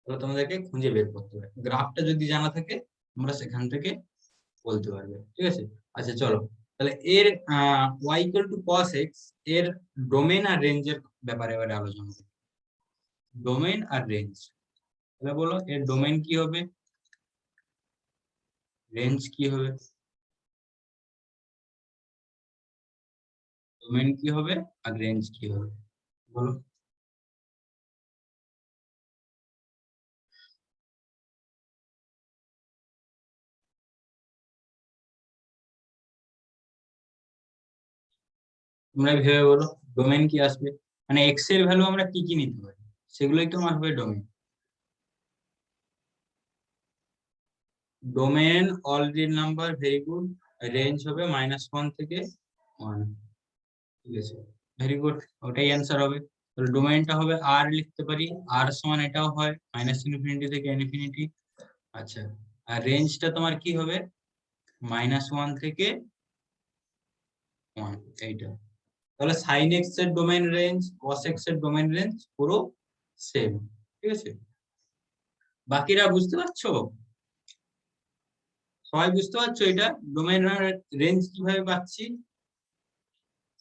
[SPEAKER 1] তাহলে তোমাদেরকে খুঁজে বের করতে হবে, গ্রাফটা যদি জানা থাকে তোমরা সেখান থেকে বলতে পারবে, ঠিক আছে। আচ্ছা চলো, তাহলে এর y equal two cos x এর ডোমেন আর রেঞ্জের ব্যাপারে এবারে আলোচনা করি। ডোমেন আর রেঞ্জ, তাহলে বলো এর ডোমেন কি হবে, রেঞ্জ কি হবে, ডোমেন কি হবে, আর রেঞ্জ কি হবে বলো। তোমরা ভেবে বলো ডোমেন কি আসবে, মানে এক্স এর ভ্যালু আমরা কি কি নিতে পারি, সেগুলোই তো আমার হবে domain. Domain all reel number, very good. Range হবে -1 থেকে 1, ঠিক আছে, ভেরি গুড, ওটাই অ্যান্সার হবে। তাহলে ডোমেইনটা হবে আর, লিখতে পারি আর সমান এটাও হয় -ইনফিনিটি থেকে ইনফিনিটি। আচ্ছা, আর রেঞ্জটা তোমার কি হবে, -1 থেকে 1, এইটা। তাহলে sin x এর ডোমেইন রেঞ্জ, cos x এর ডোমেইন রেঞ্জ পুরো সেম, ঠিক আছে। বাকিরা বুঝতে পারছো, সবাই বুঝতে পারছো এটা ডোমেইন রেঞ্জ কিভাবে পাচ্ছি।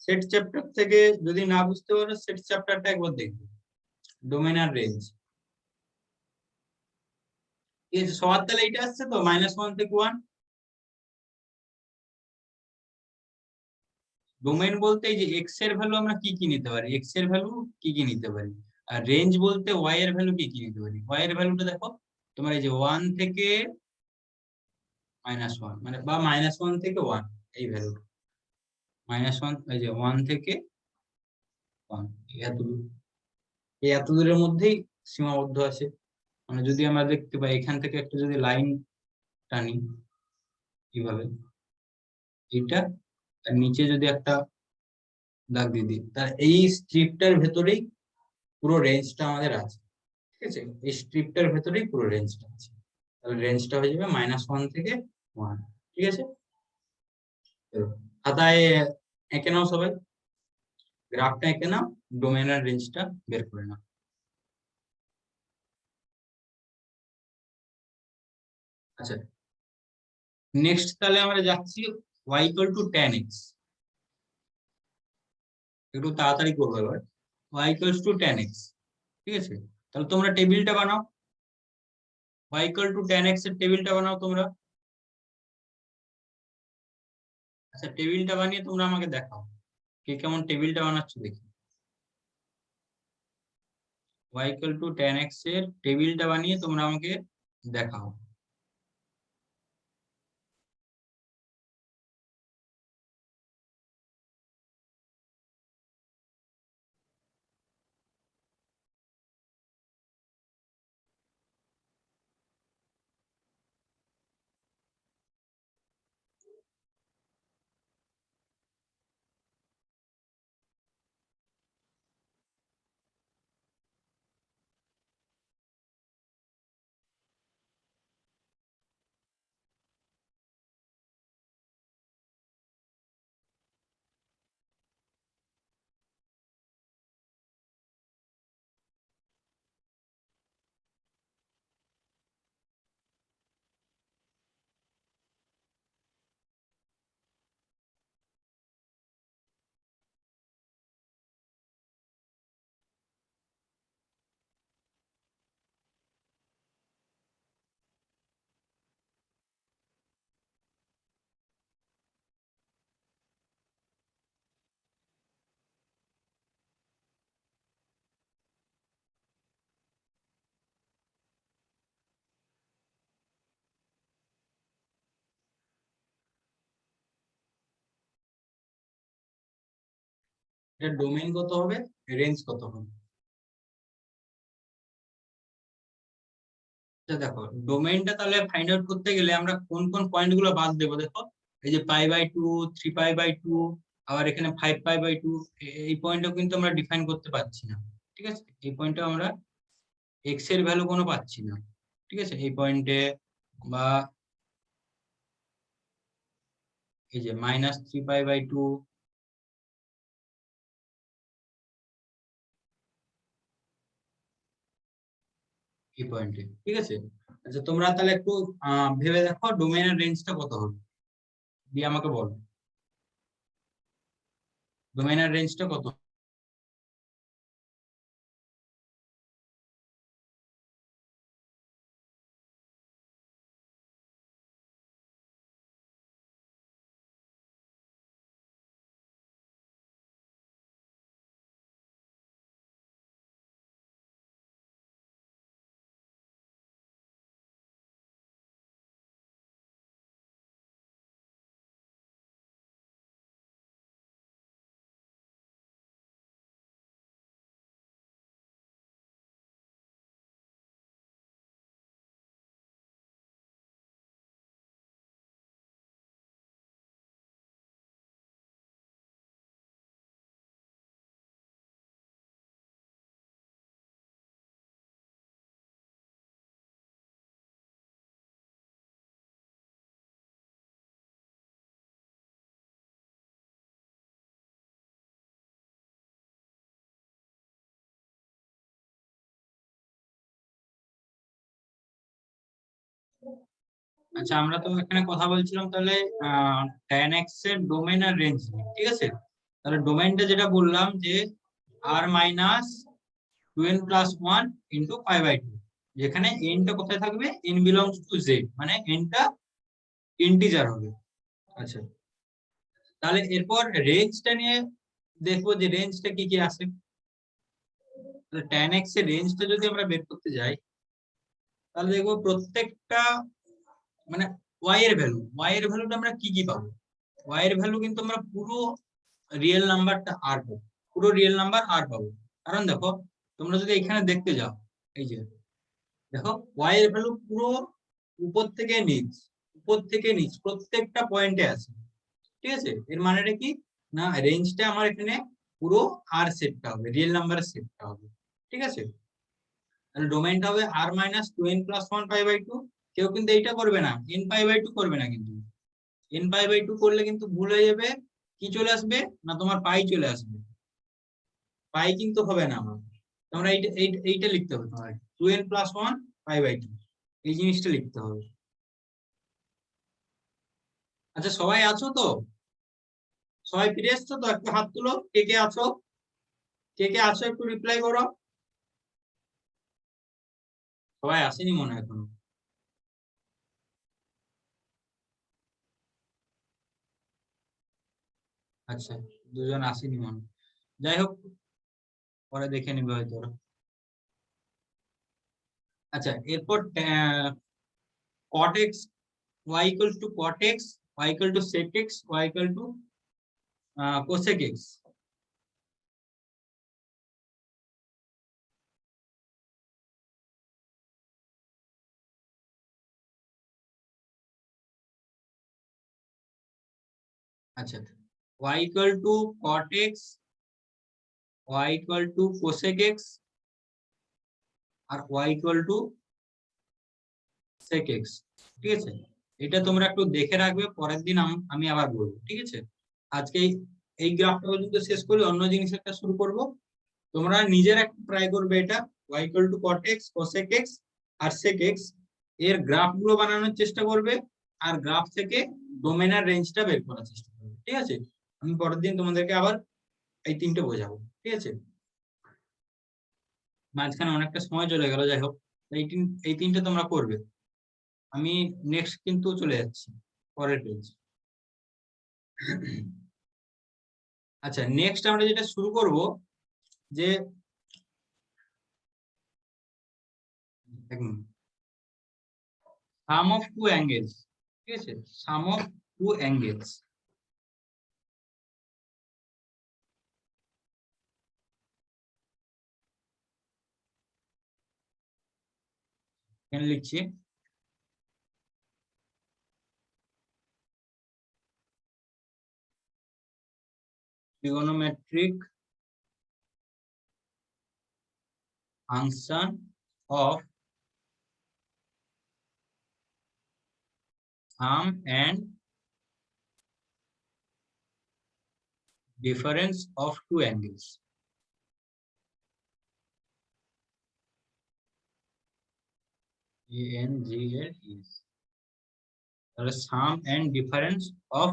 [SPEAKER 1] সেট চ্যাপ্টার থেকে যদি না বুঝতে পারো, সেট চ্যাপ্টারটা একবার দেখবে, ডোমেইন আর রেঞ্জ। এই যে সবার তাহলে এটা আসছে তো -1 থেকে 1। ডোমেইন বলতে এই যে এক্স এর ভ্যালু আমরা কি কি নিতে পারি, এক্স এর ভ্যালু কি কি নিতে পারি, আর রেঞ্জ বলতে ওয়াই এর ভ্যালু কি কি নিতে পারি। ওয়াই এর ভ্যালুটা দেখো, তোমার এই যে 1 থেকে -1, মানে বা -1 থেকে 1, এই ভ্যালু -1, এই যে 1 থেকে 1, এই এত দূরের মধ্যেই সীমাবদ্ধ আছে। মানে যদি আমরা দেখতে পাই এখান থেকে একটা যদি লাইন টানি এইভাবে, এইটা, আর নিচে যদি একটা দাগ দিয়ে দিই, তার এই স্ট্রিপটার ভেতরেই পুরো রেঞ্জটা আমাদের আছে, ঠিক আছে, এই স্ট্রিপটার ভেতরেই পুরো রেঞ্জটা আছে। তাহলে রেঞ্জটা হয়ে যাবে -1 থেকে 1, ঠিক আছে। চলো, খাতায় এঁকে নাও সবাই, গ্রাফটা এঁকে নাও, ডোমেন আর রেঞ্জটা বের করে নাও। আচ্ছা, নেক্সট তাহলে আমরা যাচ্ছি y tan x, একটু তাড়াতাড়ি করবো এবার। y tan x, ঠিক আছে। তাহলে তোমরা টেবিলটা বানাও, y tan x এর টেবিলটা বানাও তোমরা। আচ্ছা, টেবিলটা বানিয়ে তোমরা আমাকে দেখাও কে কেমন টেবিলটা বানাচ্ছ দেখি। y tan x এর টেবিলটা বানিয়ে তোমরা আমাকে দেখাও। এটা ডোমেইন কত হবে, রেঞ্জ কত হবে। আচ্ছা দেখো, ডোমেইনটা তাহলে ফাইন্ড আউট করতে গেলে আমরা কোন কোন পয়েন্ট গুলো বাদ দেবো দেখো। এই যে π/2, 3π/2, আবার এখানে 5π/2, এই পয়েন্টও কিন্তু আমরা ডিফাইন করতে পারছি না, ঠিক আছে। এই পয়েন্টে আমরা এক্স এর ভ্যালু কোনো পাচ্ছি না, ঠিক আছে, এই পয়েন্টে, বা এই যে -3π/2, এই পয়েন্টে, ঠিক আছে। আচ্ছা, তোমরা তাহলে একটু ভেবে দেখো ডোমেইনের রেঞ্জটা কত হবে, দিয়ে আমাকে বলো ডোমেইনের রেঞ্জটা কত। আচ্ছা, আমরা তো এখানে কথা বলছিলাম তাহলে tan x এর ডোমেইন আর রেঞ্জ নিয়ে, ঠিক আছে? তাহলে ডোমেইনটা যেটা বললাম যে r minus 2n plus 1 into 5/2, যেখানে n টা কোথায় থাকবে, n বিলংস টু z, মানে n টা ইন্টিজার হবে। আচ্ছা, তাহলে এরপর রেঞ্জটা নিয়ে দেখবো যে রেঞ্জটা কি কি আছে। তাহলে tan x এর রেঞ্জটা যদি আমরা বের করতে যাই, তাহলে দেখবো প্রত্যেকটা মানে y এর ভ্যালুটা আমরা কি কি পাবো। y এর ভ্যালু কিন্তু আমরা পুরো রিয়েল নাম্বারটা r পাবো, পুরো রিয়েল নাম্বার r পাবো। কারণ দেখো, তোমরা যদি এখানে দেখতে যাও, এই যে দেখো y এর ভ্যালু পুরো উপর থেকে নিচ প্রত্যেকটা পয়েন্টে আছে, ঠিক আছে? এর মানেটা কি, না রেঞ্জটা আমার এখানে পুরো r সেটটা হবে, রিয়েল নাম্বারের সেটটা হবে, ঠিক আছে? তাহলে ডোমেইনটা হবে r মাইনাস 2n প্লাস 1 π/2। কেউ কিন্তু এইটা করবে না, n π/2 করবে না, কিন্তু n π/2 করলে কিন্তু ভুল হয়ে যাবে। কি চলে আসবে, না তোমার পাই চলে আসবে, পাই কিন্তু হবে না আমার। তোমরা এইটা লিখতে হবে, তোমার 2n প্লাস 1 π/2, এই জিনিসটা লিখতে হবে। আচ্ছা, সবাই আছো তো? সবাই ফিরে এসছো তো? একটু হাত তুলো, কে কে আছো, একটু রিপ্লাই করো। সবাই আসেনি মনে হয় এখনো। আচ্ছা, দুজন আসেনি মনে হয়। যাই হোক, পরে দেখে নিবে হয়তো ওরা। আচ্ছা, এরপর cot x y equals to cot x, y equal to sec x, y equal to cosec x। আচ্ছা, y equal to cot x, y equal to cosec x, R y equal to sec x, ঠিক আছে? এটা তোমরা একটু দেখে রাখবে, পরের দিন আমি আবার বলবো, ঠিক আছে? আজকে এই গ্রাফটা পর্যন্ত শেষ করে অন্য জিনিস একটা শুরু করব। তোমরা নিজেরা একটু ট্রাই করবে এটা, y equal to cot x, cosec x R sec x এর গ্রাফ গুলো বানানোর চেষ্টা করবে, আর গ্রাফ থেকে ডোমেন আর রেঞ্জটা বের করার চেষ্টা করবে, ঠিক আছে? আমি পরের দিন তোমাদেরকে আবার এই তিনটে বোঝাবো, ঠিক আছে? মাঝখানে অনেকটা সময় চলে গেল, যাই হোক, এই তিনটে তোমরা করবে। আমি নেক্সট কিন্তু চলে যাচ্ছি পরের পেজ। আচ্ছা, নেক্সট আমরা যেটা শুরু করব, যে সাম অফ টু অ্যাঙ্গেলস, ঠিক আছে? সাম অফ টু অ্যাঙ্গেলস। এখানে লিখছি trigonometric function of sum and difference of two angles। ANGLES, তাহলে sum and difference of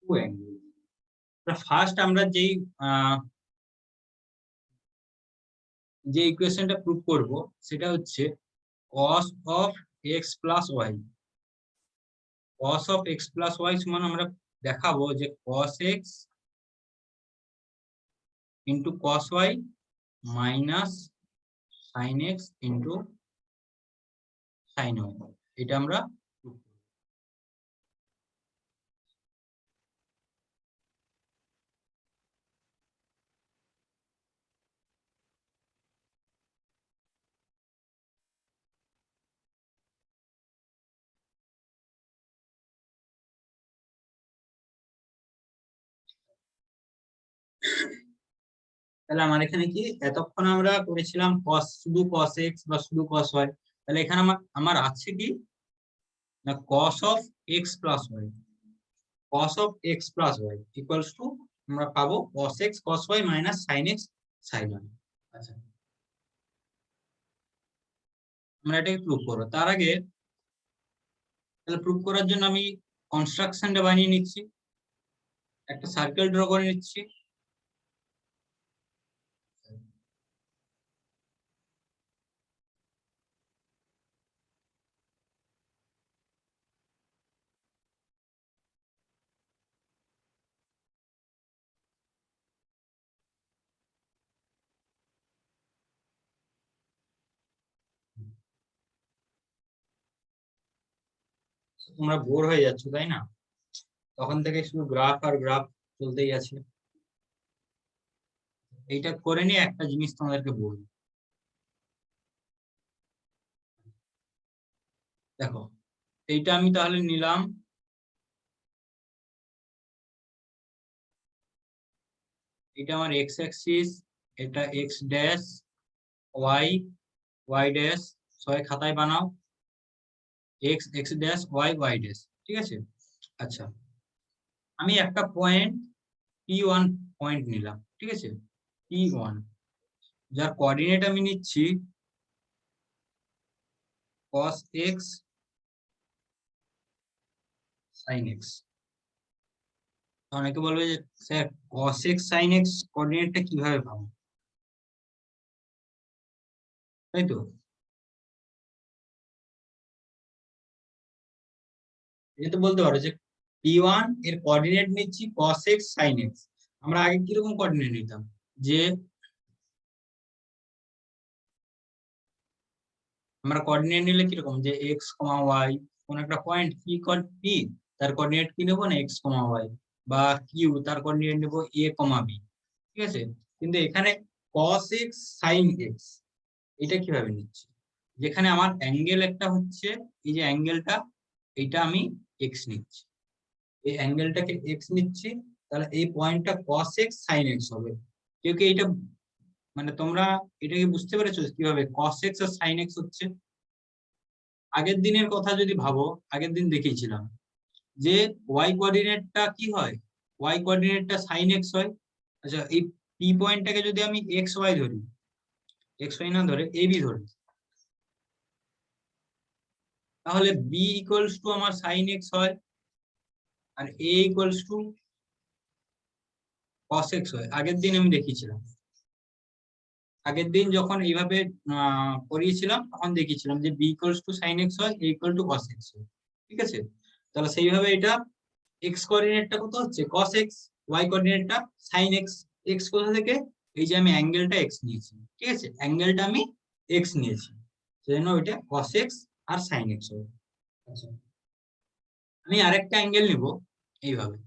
[SPEAKER 1] two angle. First আমরা যে ইকুয়েশনটা প্রুভ করব সেটা হচ্ছে cos of x plus y। cos of x plus y সমান আমরা দেখাবো যে cos x into cos y minus sin x into sin y, এটা আমরা prove করব। তাহলে আমার এখানে কি, এতক্ষণ আমরা করেছিলাম cos, শুধু cos x বা শুধু cos y। তাহলে এখানে আমার আছে কি, না cos of x plus y, cos of x plus y equals to আমরা পাবো cos x cos y minus sin x sin y। আচ্ছা, আমরা এটাকে প্রুভ করবো। তার আগে তাহলে প্রুফ করার জন্য আমি কনস্ট্রাকশনটা বানিয়ে নিচ্ছি, একটা সার্কেল ড্র করে নিচ্ছি। তোমরা বোর হয়ে যাচ্ছ তাই না? তখন থেকে শুধু গ্রাফ আর গ্রাফ চলতেই আছে। এইটা করে নিয়ে একটা জিনিস তোমাদেরকে বলবো। দেখো, এইটা আমি তাহলে নিলাম, এটা আমার এক্স অ্যাক্সিস, এটা x dash, y y dash, সবাই খাতায় বানাও, x x dash y y dash, ঠিক আছে? আচ্ছা, আমি একটা পয়েন্ট P1 পয়েন্ট নিলাম, ঠিক আছে? P1 যার কোঅর্ডিনেট আমি নিচ্ছি cos x sin x। অনেকে বলবে যে sir cos x sin x কোঅর্ডিনেটটা কিভাবে পাবো, তাই তো? এটা তো বলতে পারো যে P1 এর কোঅর্ডিনেট নিচ্ছি cos x sin x। আমরা আগে কিরকম কোঅর্ডিনেট নিতাম, যে আমরা কোঅর্ডিনেট নিলে কিরকম, যে x, y কোন একটা পয়েন্ট P, তার কোঅর্ডিনেট কি নেবো না x, y, বা Q তার কোঅর্ডিনেট নেবো a, b, ঠিক আছে? কিন্তু এখানে cos x sin x এটা কিভাবে নিচ্ছি, যেখানে আমার অ্যাঙ্গেল একটা হচ্ছে, এই যে অ্যাঙ্গেলটা, এটা আমি x নিচ্ছি, এই অ্যাঙ্গেলটাকে x নিচ্ছি, তাহলে এই পয়েন্টটা cos x sin x হবে। কেউ কি এটা, মানে তোমরা এটা কি বুঝতে পেরেছো কিভাবে cos x আর sin x হচ্ছে? আগের দিনের কথা যদি ভাবো, আগের দিন দেখিয়েছিলাম যে y কোঅর্ডিনেটটা কি হয়, y কোঅর্ডিনেটটা sin x হয়। আচ্ছা, এই p পয়েন্টটাকে যদি আমি x y ধরি, x y না ধরে a b ধরি, তাহলে b ইকুয়ালস টু আমার sin x হয়, আর a equals to cos x হয়। আগের দিন আমি দেখিয়েছিলাম, আগের দিন যখন এইভাবে করিয়েছিলাম তখন দেখিয়েছিলাম যে b equals two sin x হয়, a equal to cos x হয়, ঠিক আছে? তাহলে সেইভাবে এটা x কোঅর্ডিনেটটা কত হচ্ছে cos x, y কোঅর্ডিনেটটা sin x। x কোথা থেকে, এই যে আমি অ্যাঙ্গেলটা x নিয়েছি, ঠিক আছে? অ্যাঙ্গেলটা আমি x নিয়েছি, সেজন্য ওইটা cos x আর sin x হবে। আচ্ছা, আমি আরেকটা অ্যাঙ্গেল নিব এইভাবে,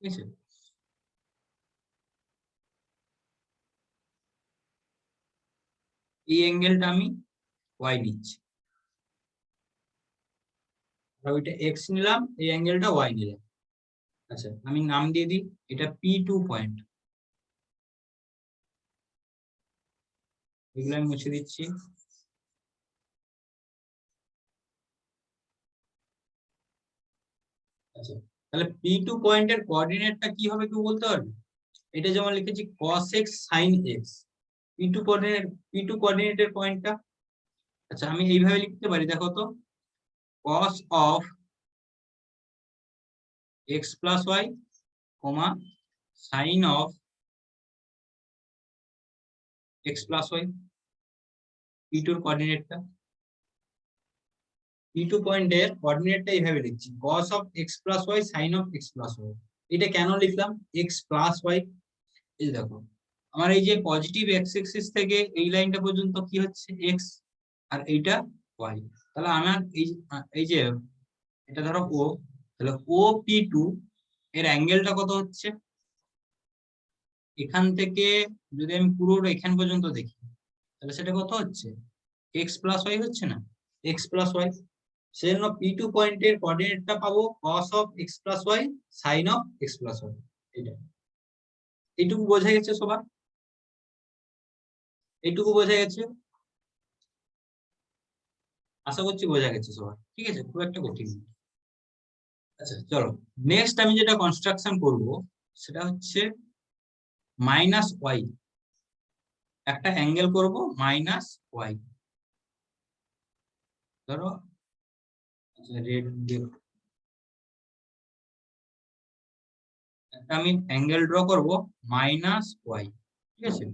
[SPEAKER 1] ঠিক আছে? এই অ্যাঙ্গেলটা আমি y নিচ্ছি, আর ওইটা x নিলাম, এই অ্যাঙ্গেলটা y নিলাম। আচ্ছা, আমি নাম দিয়ে দিই, এটা P2 পয়েন্ট, এগুলো আমি মুছে দিচ্ছি। আচ্ছা, তাহলে P2 পয়েন্টের কোঅর্ডিনেটটা কি হবে কেউ বলতে পারবে? এটা যেমন লিখেছি cos x sin x, P2 কোঅর্ডিনেটের পয়েন্টটা। আচ্ছা, আমি এইভাবে লিখতে পারি, দেখো তো, cos of x plus y, sin of x plus y, P2 এর কোঅর্ডিনেটটা। P2 পয়েন্টের কোঅর্ডিনেটটা এইভাবে লিখছি cos of x plus y sin of x plus y। এটা কেন লিখলাম x plus y? এই দেখো, আমার এই যে পজিটিভ x অ্যাক্সিস থেকে এই লাইনটা পর্যন্ত কি হচ্ছে x, আর এইটা y। তাহলে আমার এই যে এটা ধরো ও, তাহলে ও P2 এর অ্যাঙ্গেলটা কত হচ্ছে, এখান থেকে যদি আমি পুরোটা এখান পর্যন্ত দেখি, তাহলে সেটা কত হচ্ছে x প্লাস ওয়াই হচ্ছে না, x প্লাস ওয়াই। সেজন্য P2 পয়েন্টের কোঅর্ডিনেটটা পাবো cos of x plus y sin of x plus y। এটা এইটুকু বোঝা গেছে সবার? এইটুকু বোঝা গেছে? আশা করছি বোঝা গেছে সবার, ঠিক আছে? খুব একটা কঠিন না। আচ্ছা চলো, নেক্সট আমি যেটা কনস্ট্রাকশন করব সেটা হচ্ছে মাইনাস ওয়াই, একটা অ্যাঙ্গেল করব মাইনাস ওয়াই। ধরো রেড একটা আমি অ্যাঙ্গেল ড্র করব মাইনাস ওয়াই, ঠিক আছে।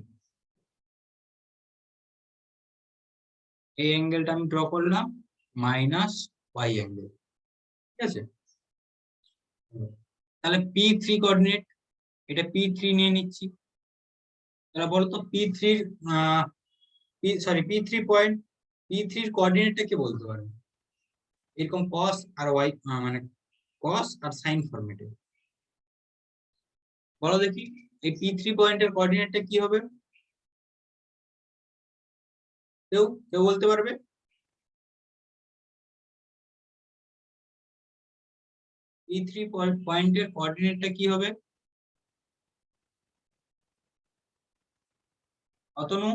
[SPEAKER 1] এই অ্যাঙ্গেলটা আমি ড্র করলাম মাইনাস ওয়াই অ্যাঙ্গেল, ঠিক আছে। তাহলে P3 কোঅর্ডিনেট, এটা P3 নিয়ে নিচ্ছি। তাহলে বলতো P3 P3 পয়েন্ট, P3 এর কোঅর্ডিনেটটা কি বলতে পারবে? এরকম cos আর y মানে cos আর sin ফরম্যাটে। বলো দেখি এই P3 পয়েন্টের কোঅর্ডিনেটটা কি হবে? কেউ কেউ বলতে পারবে? P3 পয়েন্টের কোঅর্ডিনেটটা কি হবে? Atanu?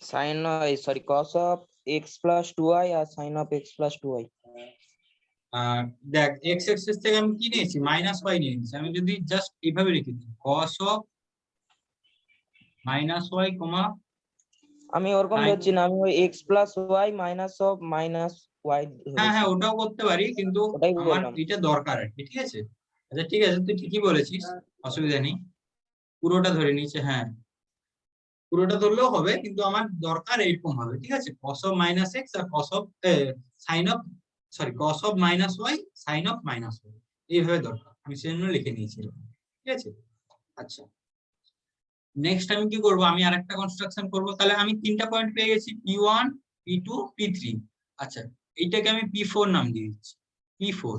[SPEAKER 2] sin sorry cos of x plus 2y R sin of x plus 2y।
[SPEAKER 1] দেখ x অ্যাক্সিস থেকে আমি কি নিয়েছি, মাইনাস y নিয়ে নিয়েছি। আমি যদি জাস্ট এইভাবে লিখে দিই cos of মাইনাস y কমা,
[SPEAKER 2] আমি ওরকম
[SPEAKER 1] sin,
[SPEAKER 2] ধরছি না, আমি ওই x plus y minus of minus y
[SPEAKER 1] হ্যাঁ
[SPEAKER 2] ধরেছি।
[SPEAKER 1] হ্যাঁ ওটাও করতে পারি, কিন্তু
[SPEAKER 2] ওটাই
[SPEAKER 1] আমার
[SPEAKER 2] বললাম।
[SPEAKER 1] এটা দরকার আর কি, ঠিক আছে। আচ্ছা ঠিক আছে, তুই ঠিকই বলেছিস, অসুবিধা নেই, পুরোটা ধরে নিয়েছে। হ্যাঁ পুরোটা ধরলেও হবে, কিন্তু আমার দরকার এইরকম হবে, ঠিক আছে। cos of মাইনাস এক্স আর cos of sin of cos of minus y sin of minus y, এইভাবে দরকার, আমি সেজন্য লিখে নিয়েছিলাম, ঠিক আছে। আচ্ছা নেক্সট আমি কি করব, আমি আরেকটা কনস্ট্রাকশন করব। তাহলে আমি তিনটা পয়েন্ট পেয়ে গেছি, P1 P2 P3। আচ্ছা এইটাকে আমি P4 নাম দিয়ে দিচ্ছি, P4।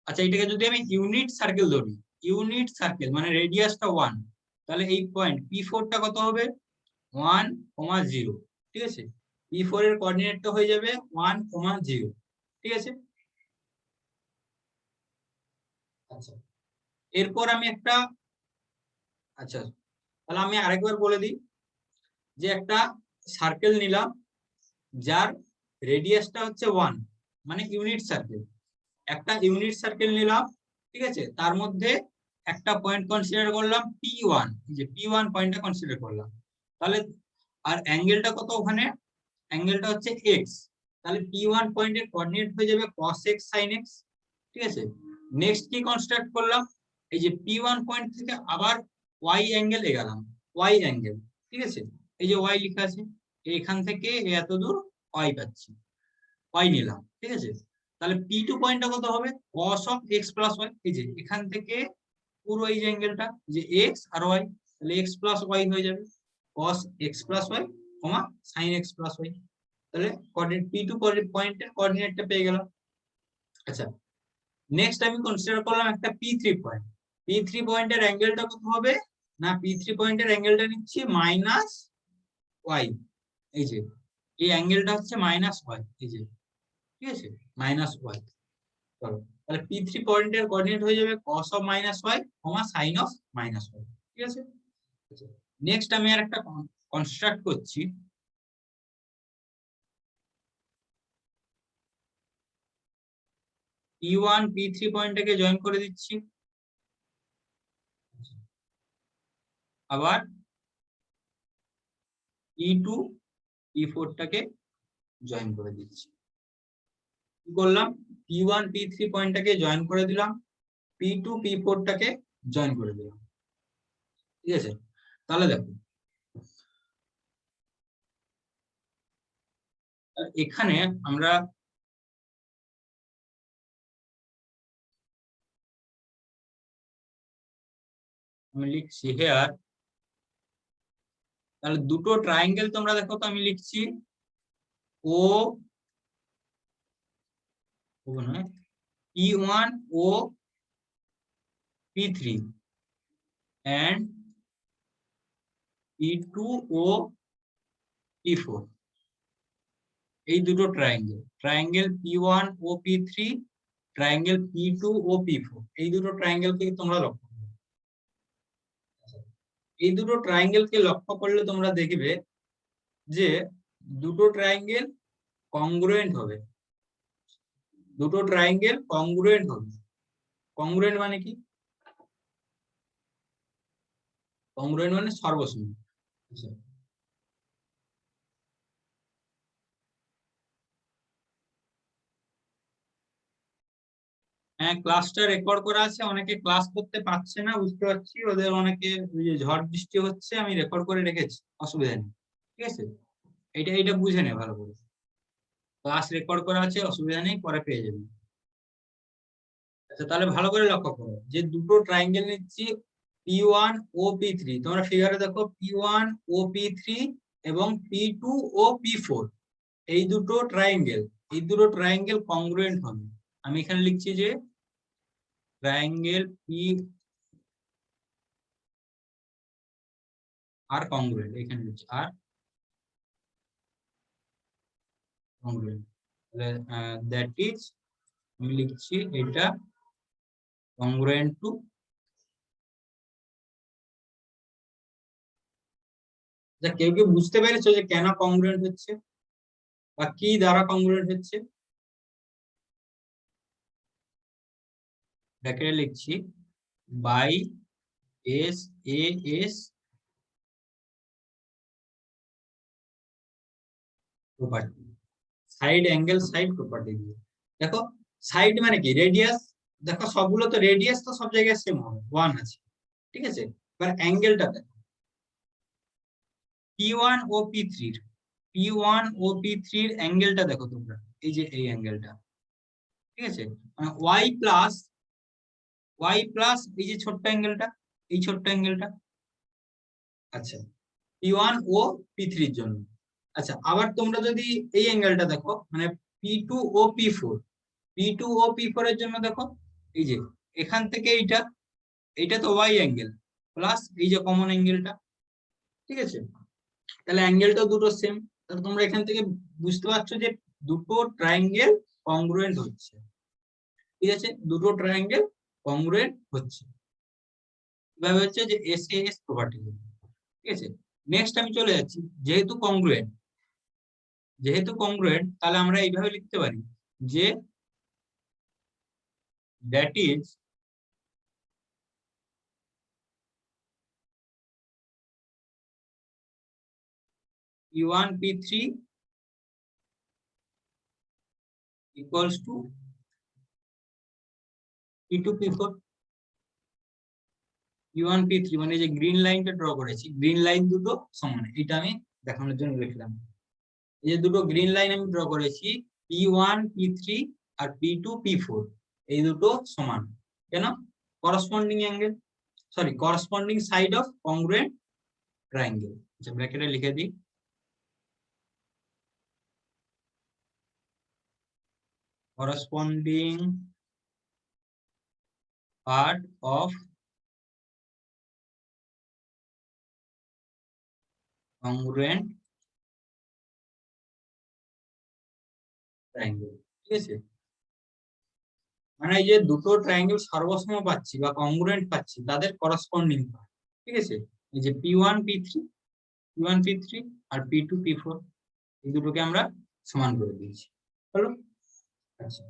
[SPEAKER 1] আচ্ছা এটাকে যদি আমি ইউনিট সার্কেল ধরি, ইউনিট সার্কেল মানে রেডিয়াসটা 1, তাহলে এই পয়েন্ট P4 টা কত হবে? 1,0, ঠিক আছে। P4 এর কোঅর্ডিনেটটা হয়ে যাবে 1,0, ঠিক আছে। আচ্ছা এরপর আমি একটা, আচ্ছা তাহলে আমি আরেকবার বলে দিই, যে একটা সার্কেল নিলাম যার রেডিয়াসটা হচ্ছে 1, মানে ইউনিট সার্কেল। একটা ইউনিট সার্কেল নিলাম, ঠিক আছে, তার মধ্যে একটা পয়েন্ট কনসিডার করলাম P1, যে P1 পয়েন্টটা কনসিডার করলাম। তাহলে আর অ্যাঙ্গেলটা কত ওখানে? অ্যাঙ্গেলটা হচ্ছে x। তাহলে P1 পয়েন্টের কোঅর্ডিনেট হয়ে যাবে cos x sin x, ঠিক আছে। নেক্সট কি কনস্ট্রাক্ট করলাম, এই যে P1 পয়েন্ট থেকে আবার y অ্যাঙ্গেল গেলাম, y অ্যাঙ্গেল, ঠিক আছে। এই যে y লেখা আছে, এখান থেকে এত দূর y পাচ্ছি, y নিলাম, ঠিক আছে। তাহলে P2 পয়েন্টটা কত হবে? cos of x plus y, এই যে এখান থেকে পুরো এই যে অ্যাঙ্গেলটা, যে x আর y, তাহলে x plus y হয়ে যাবে cos x plus y, sin x plus y। তাহলে কোঅর্ডিনেট P2 পয়েন্টের কোঅর্ডিনেটটা পেয়ে গেলাম। আচ্ছা নেক্সট আমি কনসিডার করলাম একটা P3 পয়েন্ট। P3 পয়েন্টের অ্যাঙ্গেলটা কত হবে? না P3 পয়েন্টের অ্যাঙ্গেলটা নিচ্ছি মাইনাস y, এই যে এই অ্যাঙ্গেলটা হচ্ছে মাইনাস y, এই যে, ঠিক আছে, মাইনাস y। চলো তাহলে P3 পয়েন্টের কোঅর্ডিনেট হয়ে যাবে cos of minus y, sin of minus y, ঠিক আছে। নেক্সট আমি আর একটা কনস্ট্রাক্ট করছি, P1 P3 পয়েন্টটাকে জয়েন করে দিচ্ছি, আবার P2 P4 টাকে জয়েন করে দিচ্ছি। কি করলাম, P1 P3 পয়েন্টটাকে জয়েন করে দিলাম, P2 P4 টাকে জয়েন করে দিলাম, ঠিক আছে। তাহলে দেখো এখানে আমরা আমি লিখছি হেয়ার, তাহলে দুটো ট্রায়াঙ্গেল তোমরা দেখো তো, আমি লিখছি ও P1 O P3 and P2 O P4, এই দুটো ট্রায়াঙ্গেল, ট্রায়াঙ্গেল P1 ও P3, ট্রায়াঙ্গেল P2 ও P4, এই দুটো ট্রায়াঙ্গেলকে তোমরা লক্ষ্য করো। এই দুটো ট্রায়াঙ্গেলকে লক্ষ্য করলে তোমরা দেখবে যে দুটো ট্রায়াঙ্গেল কংগ্রুয়েন্ট হবে, দুটো ট্রায়াঙ্গেল কংগ্রুয়েন্ট হবে। কংগ্রুয়েন্ট মানে কি? কংগ্রুয়েন্ট মানে সর্বসম। আচ্ছা, হ্যাঁ, ক্লাসটা রেকর্ড করা আছে, অনেকে ক্লাস করতে পারছে না, বুঝতে পারছি, ওদের অনেকে ওই যে ঝড় বৃষ্টি হচ্ছে, আমি রেকর্ড করে রেখেছি, অসুবিধা নেই, ঠিক আছে। এটা বুঝে নে ভালো করে, ক্লাস রেকর্ড করা আছে, অসুবিধা নেই, পরে পেয়ে যাবেন। আচ্ছা, তাহলে ভালো করে লক্ষ্য করো যে দুটো ট্রায়াঙ্গেল নিচ্ছি, P1 ও P3, তোমরা ফিগারে দেখো P1 ও P3 এবং P2 ও P4, এই দুটো ট্রায়াঙ্গেল কংগ্রুয়েন্ট হবে। আমি এখানে লিখছি যে ট্রায়াঙ্গেল P আর কংগ্রুয়েন্ট, এখানে লিখছি আর কংগ্রুয়েন্ট, তাহলে দ্যাট ইজ, আমি লিখছি এটা কংগ্রুয়েন্ট টু, কেউ কেউ বুঝতে পেরেছো যে কেন কংগ্রুয়েন্ট হচ্ছে বা কি দ্বারা কংগ্রুয়েন্ট হচ্ছে? ব্র্যাকেটে লিখছি by S A S property, side angle side property দিয়ে। দেখো সাইড মানে কি? রেডিয়াস, দেখো সবগুলো তো রেডিয়াস তো সব জায়গায় সেম হবে, 1 আছে, ঠিক আছে। এবার অ্যাঙ্গেলটা দেখো, P1 ও P3 এর অ্যাঙ্গেলটা দেখো তোমরা, এই যে এই অ্যাঙ্গেলটা, ঠিক আছে, মানে y প্লাস এই যে ছোট্ট অ্যাঙ্গেলটা, এই ছোট্ট অ্যাঙ্গেলটা, আচ্ছা, P1 ও P3 এর জন্য। আচ্ছা, আবার তোমরা যদি এই অ্যাঙ্গেলটা দেখো, মানে P2 ও P4 এর জন্য দেখো, এই যে এখান থেকে এইটা তো y অ্যাঙ্গেল প্লাস এই যে কমন অ্যাঙ্গেলটা, ঠিক আছে, তাহলে অ্যাঙ্গেলটা দুটো সেম। তাহলে তোমরা এখান থেকে বুঝতে পারছো যে দুটো ট্রায়াঙ্গেল কংগ্রুয়েন্ট হচ্ছে, ঠিক আছে, দুটো ট্রায়াঙ্গেল কংগ্রুয়েন্ট হচ্ছে, এভাবে হচ্ছে যে এসএএস প্রপার্টি, ঠিক আছে। নেক্সট আমি চলে যাচ্ছি, যেহেতু কংগ্রুয়েন্ট তাহলে আমরা এইভাবে লিখতে পারি যে that is P1 P3 equals to P2 P4, P1 P3 মানে যে গ্রিন লাইনটা ড্র করেছি, গ্রিন লাইন দুটো সমান, এটা আমি দেখানোর জন্য লিখলাম, এই যে দুটো গ্রিন লাইন আমি ড্র করেছি, P1 P3 আর P2 P4, এই দুটো সমান, কেন? Corresponding angle, sorry, corresponding side of congruent triangle. আচ্ছা, ব্র্যাকেটে লিখে দিই corresponding part of congruent triangle, ঠিক আছে, মানে এই যে দুটো ট্রায়াঙ্গেল সর্বসম পাচ্ছি বা কংগ্রুয়েন্ট পাচ্ছি, তাদের করসপন্ডিং পার্ট, ঠিক আছে, এই যে P1 P3 আর P2 P4, এই দুটোকে আমরা সমান করে দিয়েছি, হলো। আচ্ছা,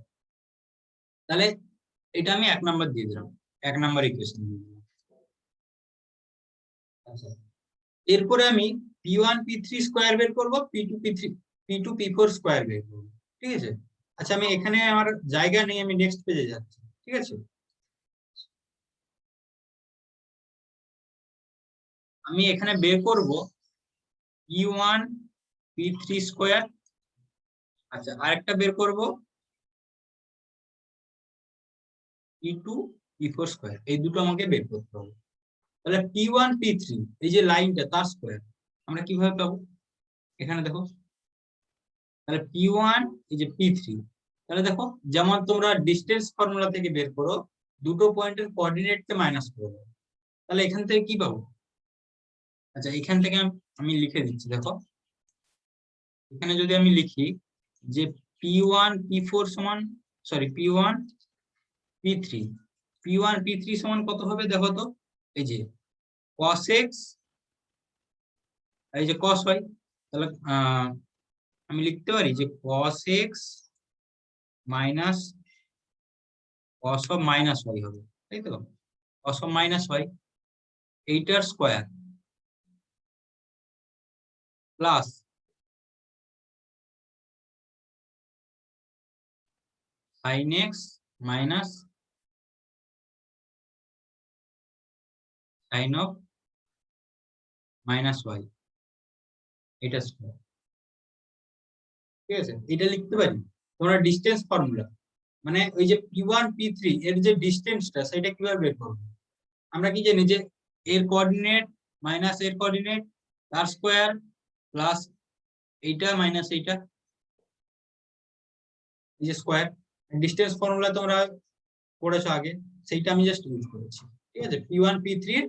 [SPEAKER 1] তাহলে এটা আমি 1 নাম্বার দিয়ে দিলাম, 1 নাম্বার ইকুয়েশন দিয়ে দিলাম। আচ্ছা, এরপরে আমি P1 P3 স্কয়ার বের করব, P2 P4 স্কয়ার বের করব, ঠিক আছে। আচ্ছা, আমি এখানে আমার জায়গা নেই, আমি নেক্সট পেজে যাচ্ছি, ঠিক আছে। আমি এখানে বের করব P1 P3 স্কয়ার, আচ্ছা, আরেকটা বের করব P2 P4 স্কয়ার, এই দুটো আমাকে বের করতে হবে। তাহলে P1 P3 এই যে লাইনটা, তার স্কয়ার আমরা কিভাবে পাবো? এখানে দেখো, তাহলে P1 এই যে P3, তাহলে দেখো যেমন তোমরা ডিসটেন্স ফর্মুলা থেকে বের করো, দুটো পয়েন্টের কোঅর্ডিনেটকে মাইনাস করে দাও, তাহলে এখান থেকে কি পাবো? আচ্ছা, এখান থেকে আমি লিখে দিচ্ছি, দেখো এখানে যদি আমি লিখি যে P1 P4 সমান, সরি, P1 P3 সমান কত হবে দেখো তো, এই যে cos x, এই যে cos y, তাহলে আমি লিখতে পারি যে cos x minus cos of minus y হবে, তাই তো? cos of মাইনাস ওয়াই এইটার square plus sin x minus sin of minus y এটা স্কোয়ার। ঠিক আছে, এটা লিখতে পারি। তোমরা ডিসটেন্স ফর্মুলা মানে ওই যে p1 p3 এর যে ডিসটেন্সটা সেটা কিভাবে বের করব? আমরা কি জানি যে এর কোঅর্ডিনেট মাইনাস এর কোঅর্ডিনেট তার স্কোয়ার প্লাস এইটা মাইনাস এইটা, এই যে স্কোয়ার। ডিসটেন্স ফর্মুলা তোমরা পড়েছো আগে, সেইটা আমি জাস্ট ইউজ করেছি। ঠিক আছে, p1 p3 এর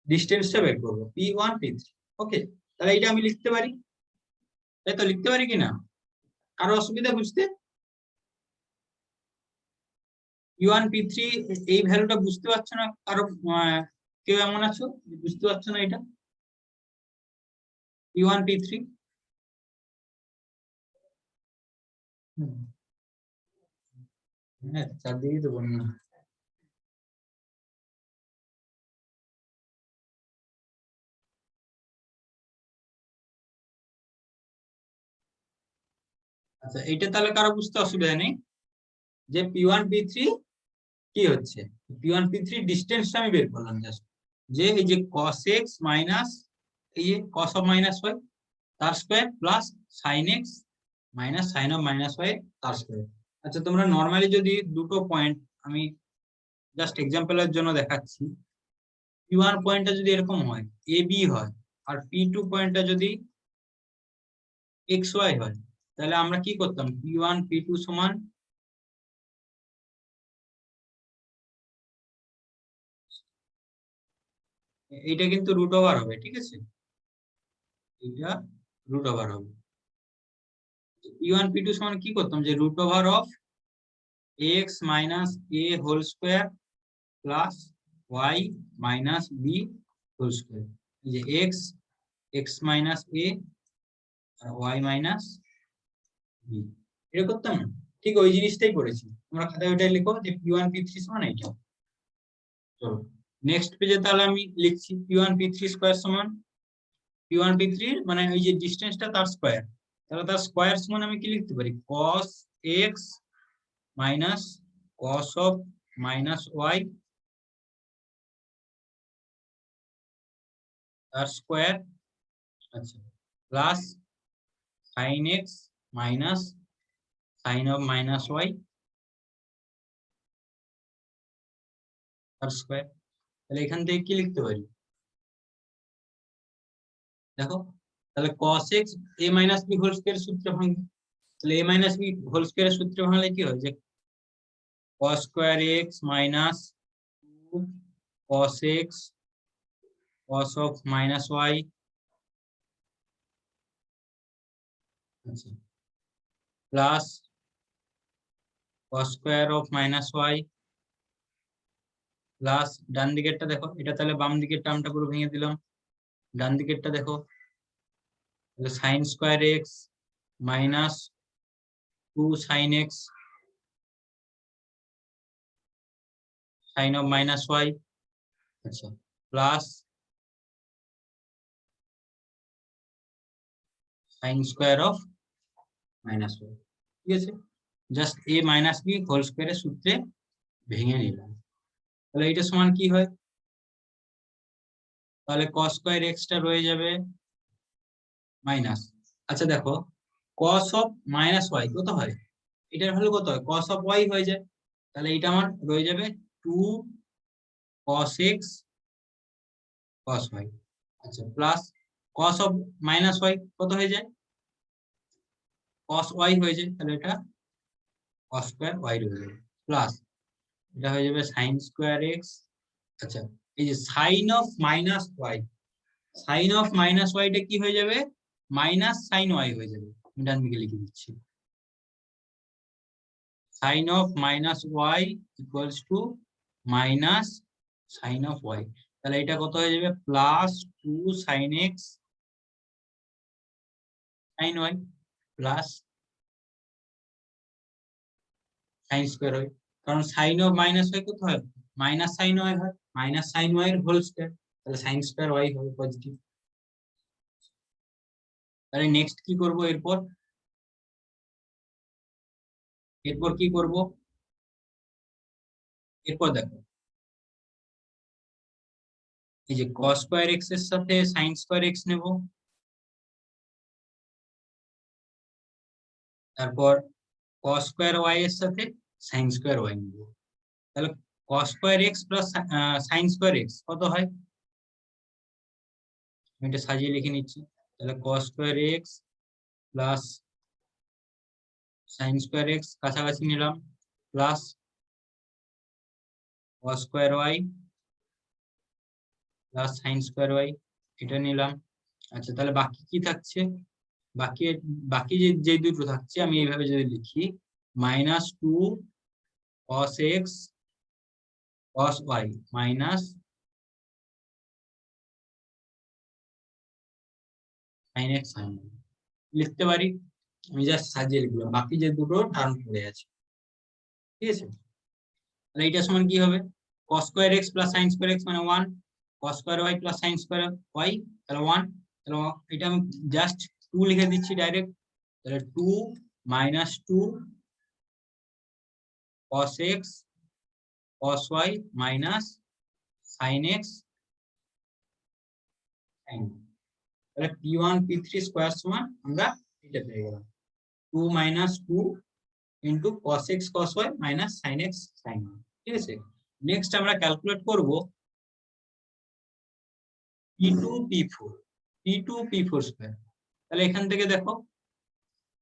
[SPEAKER 1] ডিসটেন্সটা বের করব, p1 p3। ওকে, তাহলে এটা আমি লিখতে পারি, তাই তো? লিখতে পারি কিনা? কারো অসুবিধা বুঝতে? p1 p3 এই ভ্যালুটা বুঝতে পারছো না কারো? কেউ এমন আছো বুঝতে পারছো না এটা? p1 p3 হ্যাঁ, চারদিকেই তো বন্যা। আচ্ছা, এইটা তাহলে কারো বুঝতে অসুবিধা নেই যে p1 p3 কি হচ্ছে। p1 p3 ডিসটেন্সটা আমি বের করলাম জাস্ট, যে এই যে cos x মাইনাস এই যে cos অফ মাইনাস y তার square plus sin x minus sin of minus y তার স্কয়ার। আচ্ছা, তোমরা নরমালি যদি দুটো পয়েন্ট, আমি জাস্ট এক্সাম্পলের জন্য দেখাচ্ছি, p1 পয়েন্টটা যদি এরকম হয় ab হয় আর p2 পয়েন্টটা যদি xy হয়, তাহলে আমরা কি করতাম? p1 p2 সমান এইটা কিন্তু রুট ওভার হবে। ঠিক আছে, এটা রুট ওভার হবে। p1 p2 সমান কি করতাম? যে root over of x minus a whole square plus y minus b whole square. এই যে x মাইনাস a আর y মাইনাস b, এটা করতাম না? ঠিক ওই জিনিসটাই করেছি। তোমরা খাতায় ওইটাই লিখো যে p1 p3 সমান এইটা। চলো নেক্সট পেজে তাহলে আমি লিখছি p1 p3 স্কয়ার সমান p1 p3 মানে ওই যে ডিসটেন্সটা তার স্কয়ার, তাহলে তার স্কয়ার সমান আমি কি লিখতে পারি? cos x minus cos of minus y তার স্কয়ার, আচ্ছা, plus sin x minus sin of minus y তার স্কয়ার। তাহলে এখান থেকে কি লিখতে পারি দেখো? তাহলে cos x a minus b whole square সূত্রে ভাঙবে। তাহলে a minus b whole square সূত্রে ভাঙলে কি হয়? যে cos square x minus 2 cos x cos of minus y, আচ্ছা, plus cos square of minus y plus ডান দিকেরটা দেখো, এটা তাহলে বাম দিকের টার্মটা পুরো ভেঙে দিলাম। ডান দিকেরটা দেখো, তাহলে sin square x minus 2 sin x sin of minus y, আচ্ছা, plus sin square of minus y। ঠিক আছে, just a minus b whole স্কয়ারের সূত্রে ভেঙে নিলাম। তাহলে এটা সমান কি হয়? তাহলে cos স্কয়ার x টা রয়ে যাবে মাইনাস, আচ্ছা দেখো cos অফ মাইনাস y কত হয়? এটার ভ্যালু কত হয়? cos অফ y হয়ে যায়। তাহলে এটা আমার রয়ে যাবে 2 cos x cos y, আচ্ছা, plus cos of minus y কত হয়ে যায়? cos y হয়ে যায়। তাহলে এটা cos স্কয়ার y রয়ে যাবে, প্লাস এটা হয়ে যাবে sin স্কয়ার x, আচ্ছা, এই যে sin of minus y, sin of minus y টা কি হয়ে যাবে? মাইনাস sin y হয়ে যাবে। আমি ডান দিকে লিখে দিচ্ছি, sin of minus y equals to minus sin of y। তাহলে এটা কত হয়ে যাবে? Plus 2 sin x sin y plus sin square y। কারণ সাইন অফ মাইনাস ওয়াই কত হয়, মাইনাস সাইন ওয়াই হয়, মাইনাস সাইন ওয়াই এর হোল স্কয়ার, তাহলে সাইন স্কয়ার ওয়াই হবে পজিটিভ। তাহলে নেক্সট কি করব, এরপর কি করব, এরপর দেখো এই যে cos স্কয়ার x এর সাথে sin স্কয়ার x নেব, তারপর cos স্কয়ার y এর সাথে sin স্কয়ার y নেব। তাহলে cos square x plus sin square x কত হয়, আমি এটা সাজিয়ে লিখে নিচ্ছি। তাহলে cos square x plus sin square x কাছাকাছি নিলাম, plus cos square y plus sin square y এটা নিলাম। আচ্ছা, তাহলে বাকি কি থাকছে, বাকি বাকি যে দুটো থাকছে আমি এইভাবে যদি লিখি, -2 cos x cos y minus sin x sin y লিখতে পারি। আমি জাস্ট সাজিয়ে লিখলাম, বাকি যে দুটো টার্ম পড়ে আছে, ঠিক আছে। তাহলে এটা সমান কি হবে, cos square x plus sin square x মানে 1, cos square y plus sin square y তাহলে 1, তাহলে এটা আমি জাস্ট 2 লিখে দিচ্ছি ডাইরেক্ট। তাহলে 2 -2 cos x cos y minus sin x sin y। তাহলে p1 p3 স্কয়ার সমান আমরা এটা পেয়ে গেলাম, 2 - 2 into cos x cos y minus sin x sin y, ঠিক আছে। নেক্সট আমরা ক্যালকুলেট করব p2 p4 স্কয়ার। তাহলে এখান থেকে দেখো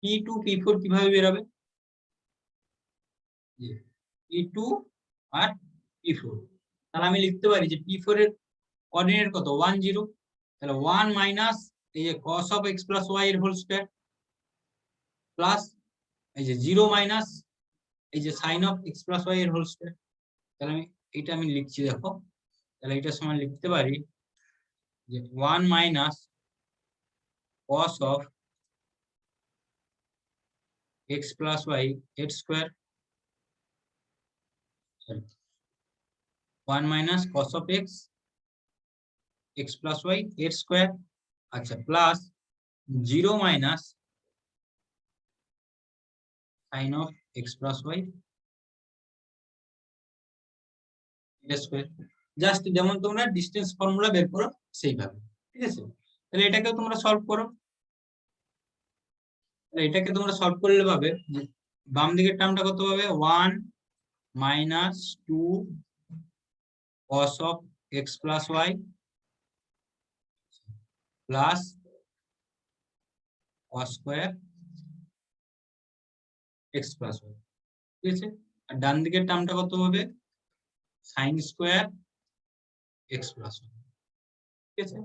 [SPEAKER 1] p2 p4 কিভাবে বের হবে, p2 আর p4, তাহলে আমি লিখতে পারি যে p4 এর কোঅর্ডিনেট কত 1 0, তাহলে 1 মাইনাস এই যে cos of x plus y এর হোল স্কয়ার প্লাস এই যে 0 মাইনাস এই যে sin of x plus y এর হোল স্কয়ার। তাহলে আমি লিখছি দেখো, তাহলে এটা সমান লিখতে পারি যে 1 minus cos of x plus y এর square, 1 minus cos of x plus y এর স্কয়ার, আচ্ছা, plus 0 minus sin of x plus y এর স্কয়ার। জাস্ট যেমন তোমরা ডিসটেন্স ফর্মুলা বের করো সেইভাবে, ঠিক আছে। তাহলে এটাকে তোমরা সলভ করো, তাহলে এটাকে তোমরা সলভ করলে পাবে যে বাম দিকের টার্মটা কত হবে, 1 - 2 cos of x plus y plus cos square x plus y, ঠিক আছে। আর ডান দিকের টার্মটা কত হবে, sin square x plus y, ঠিক আছে।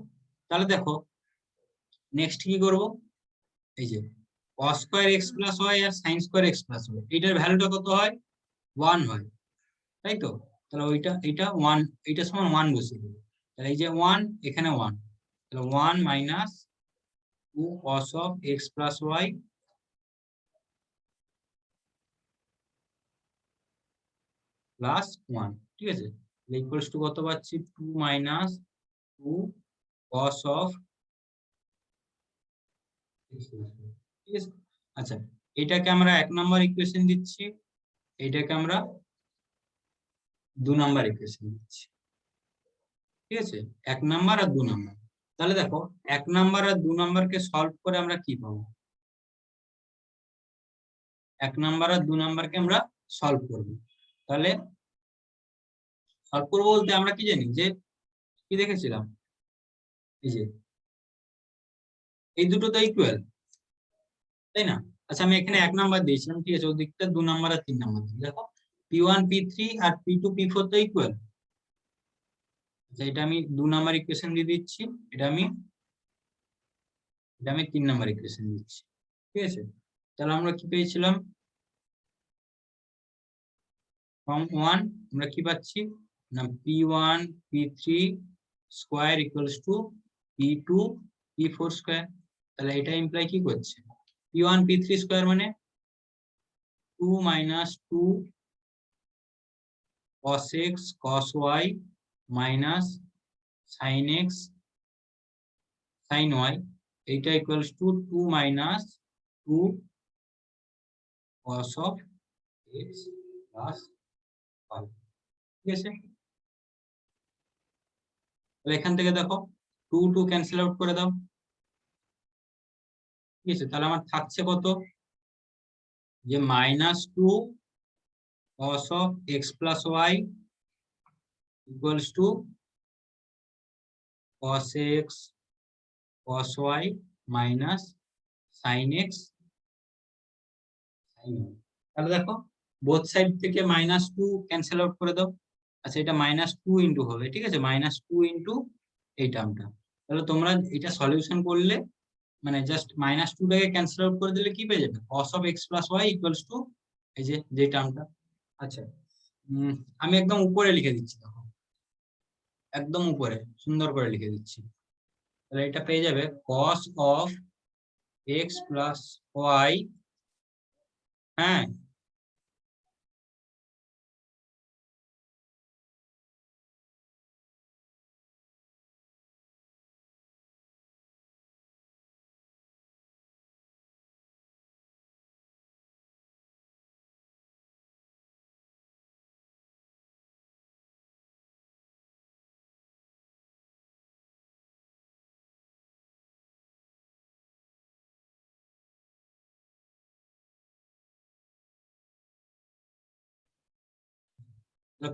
[SPEAKER 1] তাহলে দেখো নেক্সট কি করব, এই যে cos square x plus y আর sin square x plus y এটার ভ্যালুটা কত হয়, 1 হয়, তাই তো। তাহলে এটা 1, এটা সমান 1 বসিয়ে দেব। তাহলে এই যে 1 এখানে 1, তাহলে 1 minus 2 cos of x plus y plus 1, ঠিক আছে। ইকুয়ালস টু কত পাচ্ছি, 2 minus 2 cos of x plus y, ঠিক আছে। আচ্ছা, এটাকে আমরা 1 নাম্বার ইকুয়েশন দিচ্ছি, এটাকে আমরা 2 নাম্বার ইকুয়েশন দিচ্ছি, ঠিক আছে। 1 নাম্বার আর 2 নাম্বার। তাহলে দেখো 1 নাম্বার আর 2 নাম্বারকে সলভ করে আমরা কি পাবো, 1 নাম্বার আর 2 নাম্বারকে আমরা সলভ করব। তাহলে সলভ করবো বলতে আমরা কি জানি, যে কি দেখেছিলাম, এই যে এই দুটো তো ইকুয়াল, তাই না। আচ্ছা, আমি এখানে 1 নাম্বার দিয়েছিলাম, ঠিক আছে, ওদিকটা 2 নাম্বার আর 3 নাম্বার দিই। দেখো p1 p3 আর p2 p4 তো ইকুয়াল, আচ্ছা এটা আমি 2 নাম্বার ইকুয়েশন দিয়ে দিচ্ছি, এটা আমি 3 নাম্বার ইকুয়েশন দিচ্ছি, ঠিক আছে। তাহলে আমরা কি পেয়েছিলাম, ফর্ম 1 আমরা কি পাচ্ছি না, p1 p3 square equals to p2 p4 square. তাহলে এটা ইমপ্লাই কি করছে, p1 p3 স্কয়ার মানে 2 - 2 cos x cos y minus sin x sin y, এইটা equals two 2 minus 2 cos of x plus y। ঠিক আছে, তাহলে এখান থেকে দেখো 2 2 ক্যান্সেল আউট করে দাও। ঠিক আছে, তাহলে আমার থাকছে কত, যে -2 cos of x plus y equals to cos x cos y minus sin x sin y। তাহলে দেখো বোথ সাইড থেকে -2 ক্যান্সেল আউট করে দাও। আচ্ছা, এটা -2 ইন্টু হবে, ঠিক আছে, -2 ইন্টু এই টার্মটা। তাহলে তোমরা এটা সলিউশন করলে মানে জাস্ট -2 টাকে ক্যান্সেল আউট করে দিলে কি পেয়ে যাবে, cos of x plus y equals to এই যে টার্মটা। আচ্ছা, আমি একদম উপরে লিখে দিচ্ছি, দেখো একদম উপরে সুন্দর করে লিখে দিচ্ছি। তাহলে এটা পেয়ে যাবে cos of x plus y, হ্যাঁ,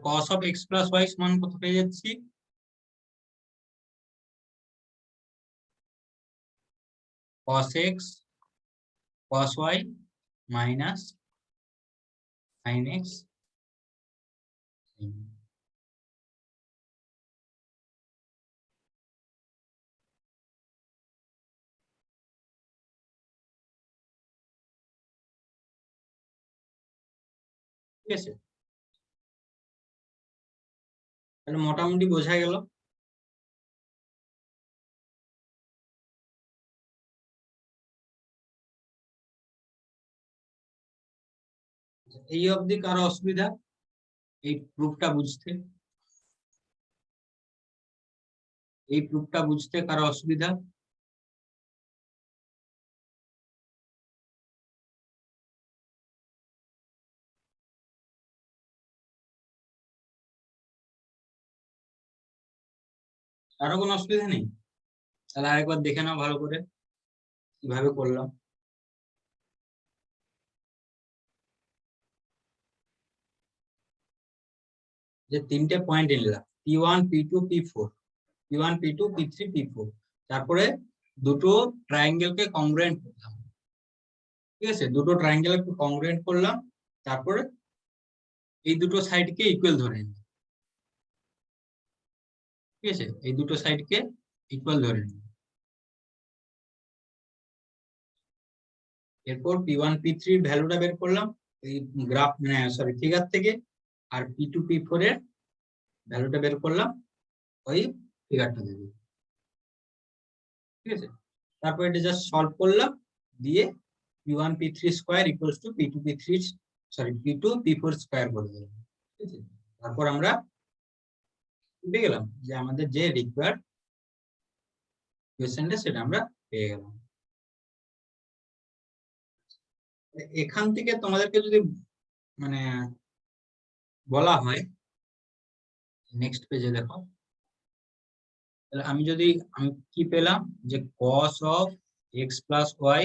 [SPEAKER 1] cos of x plus y সমান কত পেয়ে যাচ্ছি, cos x cos y minus sin x sin y। ঠিক আছে, তাহলে মোটামুটি বোঝা গেল। এই অবধি কারো অসুবিধা এই প্রুফটা বুঝতে, এই প্রুফটা বুঝতে কারো অসুবিধা? কারো কোনো অসুবিধা নেই? তাহলে আরেকবার দেখে নাও ভালো করে কিভাবে করলাম। যে তিনটে পয়েন্ট নিলাম, P1 P2 P4, P1 P2 P3 P4, তারপরে দুটো ট্রায়াঙ্গেলকে কংগ্রুয়েন্ট করলাম। ঠিক আছে, দুটো ট্রায়াঙ্গেলকে কংগ্রুয়েন্ট করলাম, তারপরে এই দুটো সাইডকে ইকুয়াল ধরে নিলাম। ঠিক আছে, এই দুটো সাইডকে ইকুয়াল ধরে নিলাম। এরপর P1 P3 এর ভ্যালুটা বের করলাম এই গ্রাফ মানে সরি ফিগার থেকে, আর P2 P4 এর ভ্যালুটা বের করলাম ওই ফিগারটা থেকে। ঠিক আছে, তারপর এটা জাস্ট সলভ করলাম, দিয়ে P1 P3 square equals to P2 P3 sorry P2 P4 square করে দিলাম। ঠিক আছে, তারপর আমরা পেয়ে গেলাম যে আমাদের যে রিকোয়ার্ড কোয়েশ্চেনটা সেটা আমরা পেয়ে গেলাম। এখান থেকে তোমাদেরকে যদি মানে বলা হয়, নেক্সট পেজে দেখো, তাহলে আমি কি পেলাম, যে cos of x plus y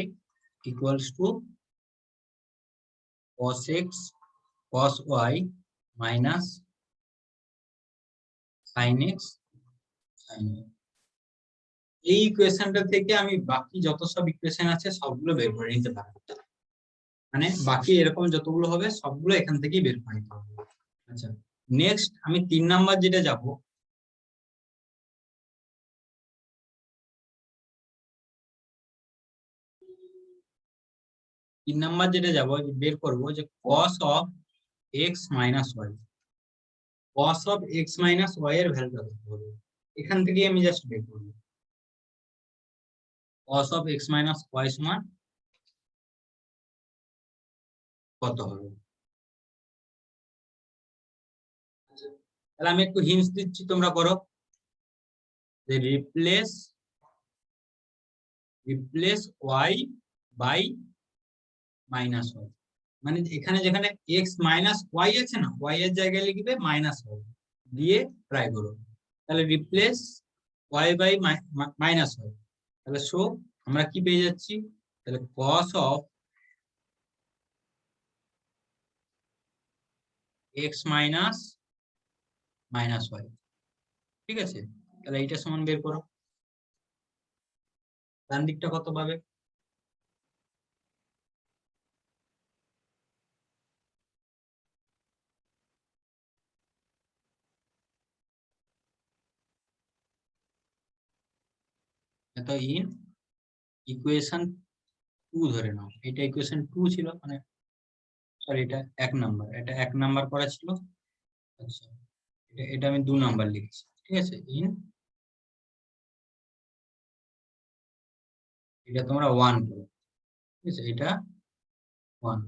[SPEAKER 1] equals to cos x cos y minus sin x sin y। এই ইকুয়েশনটা থেকে আমি বাকি যত সব ইকুয়েশন আছে সবগুলো বের করে নিতে পারবো, মানে বাকি এরকম যতগুলো হবে সবগুলো এখান থেকেই বের করে নিতে পারবো। আচ্ছা, নেক্সট আমি 3 নাম্বার যেটা যাব, বের করব যে cos of x minus y, cos of x minus y এর ভ্যালুটা বের করব। এখান থেকে আমি জাস্ট বের করব cos of x minus y সমান কত হবে। তাহলে আমি একটু হিন্টস দিচ্ছি, তোমরা করো যে replace y by minus y, মানে এখানে যেখানে x মাইনাস y আছে না, y এর জায়গায় লিখবে মাইনাস y দিয়ে ট্রাই করো। তাহলে replace y by minus y, তাহলে সো আমরা কি পেয়ে যাচ্ছি, তাহলে cos of x minus minus y, ঠিক আছে। তাহলে এইটা সমান বের করো, ডান দিকটা কত পাবে, তো ইন ইকুয়েশন 2 ধরে নাও, এটা ইকুয়েশন 2 ছিল, মানে সরি এটা 1 নাম্বার, এটা 1 নাম্বার করা ছিল। আচ্ছা এটা আমি 2 নাম্বার লিখছি, ঠিক আছে। ইন এটা তোমরা 1 করো, ঠিক আছে, এটা 1।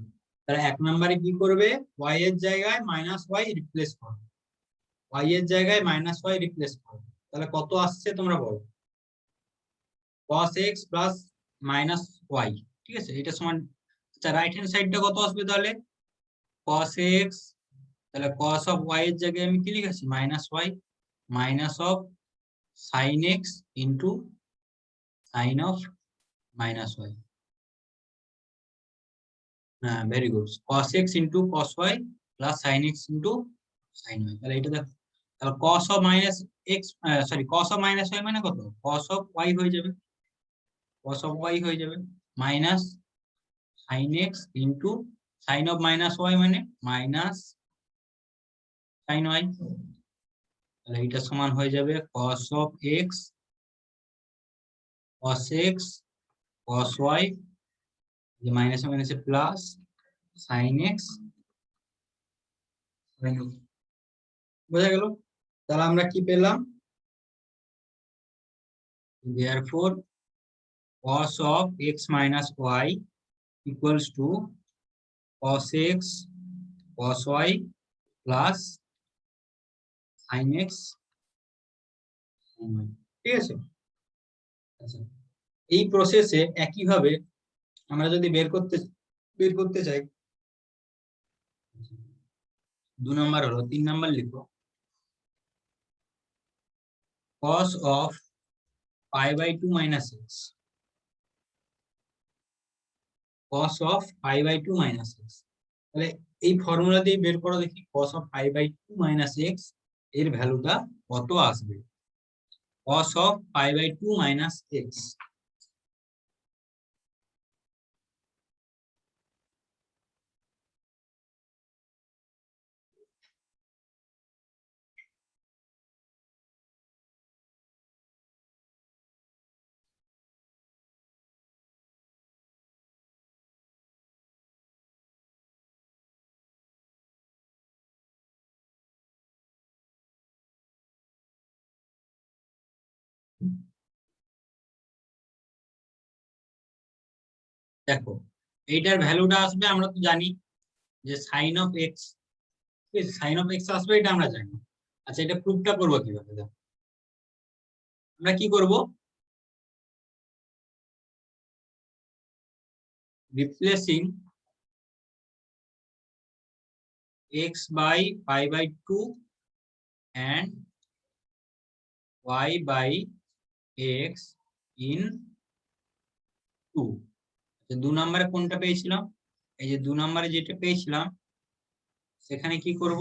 [SPEAKER 1] তাহলে 1 নম্বরে কি করবে, y এর জায়গায় মাইনাস y রিপ্লেস করবে, y এর জায়গায় মাইনাস y রিপ্লেস করবে, তাহলে কত আসছে তোমরা বলো, cos x plus minus y, ঠিক আছে, এটা সমান। আচ্ছা রাইট হ্যান্ড সাইডটা কত আসবে তাহলে, cos x, তাহলে cos অফ y এর জায়গায় আমি কি লিখেছি minus y, minus of sin x into sin of minus y। হ্যাঁ very good, cos x into cos y plus sin x into sin y, তাহলে এটা দেখো, তাহলে cos of minus x, sorry cos of minus y মানে কত, cos of y হয়ে যাবে, cos of y হয়ে যাবে minus sin x into sin of minus y মানে মাইনাস sin y, তাহলে এটা সমান হয়ে যাবে cos of x cos x cos y, যে মাইনাসে মাইনাসে plus sin x sin y। বোঝা গেল, তাহলে আমরা কি পেলাম, therefore cos of x minus y equals to cos x cos y plus sin x sin y, ঠিক আছে। আচ্ছা এই প্রসেসে একইভাবে আমরা যদি বের করতে চাই, 2 নাম্বার হলো, 3 নাম্বার লিখো, cos of pi by 2 minus x, cos of pi by 2 minus x, তাহলে এই ফর্মুলা দিয়ে বের করো দেখি cos of pi by 2 minus x এর ভ্যালুটা কত আসবে, cos of pi by 2 minus x, দেখো এইটার ভ্যালুটা আসবে, আমরা তো জানি যে sin of x, ঠিক আছে, sin of x আসবে, এটা আমরা জানি। আচ্ছা এটা প্রুফটা করবো কিভাবে, দেখো আমরা কি করব, replacing x by pi by 2 and y by x in 2। 2 নম্বরে কোনটা পেয়েছিলাম, এই যে 2 নম্বরে যেটা পেয়েছিলাম সেখানে কি করব,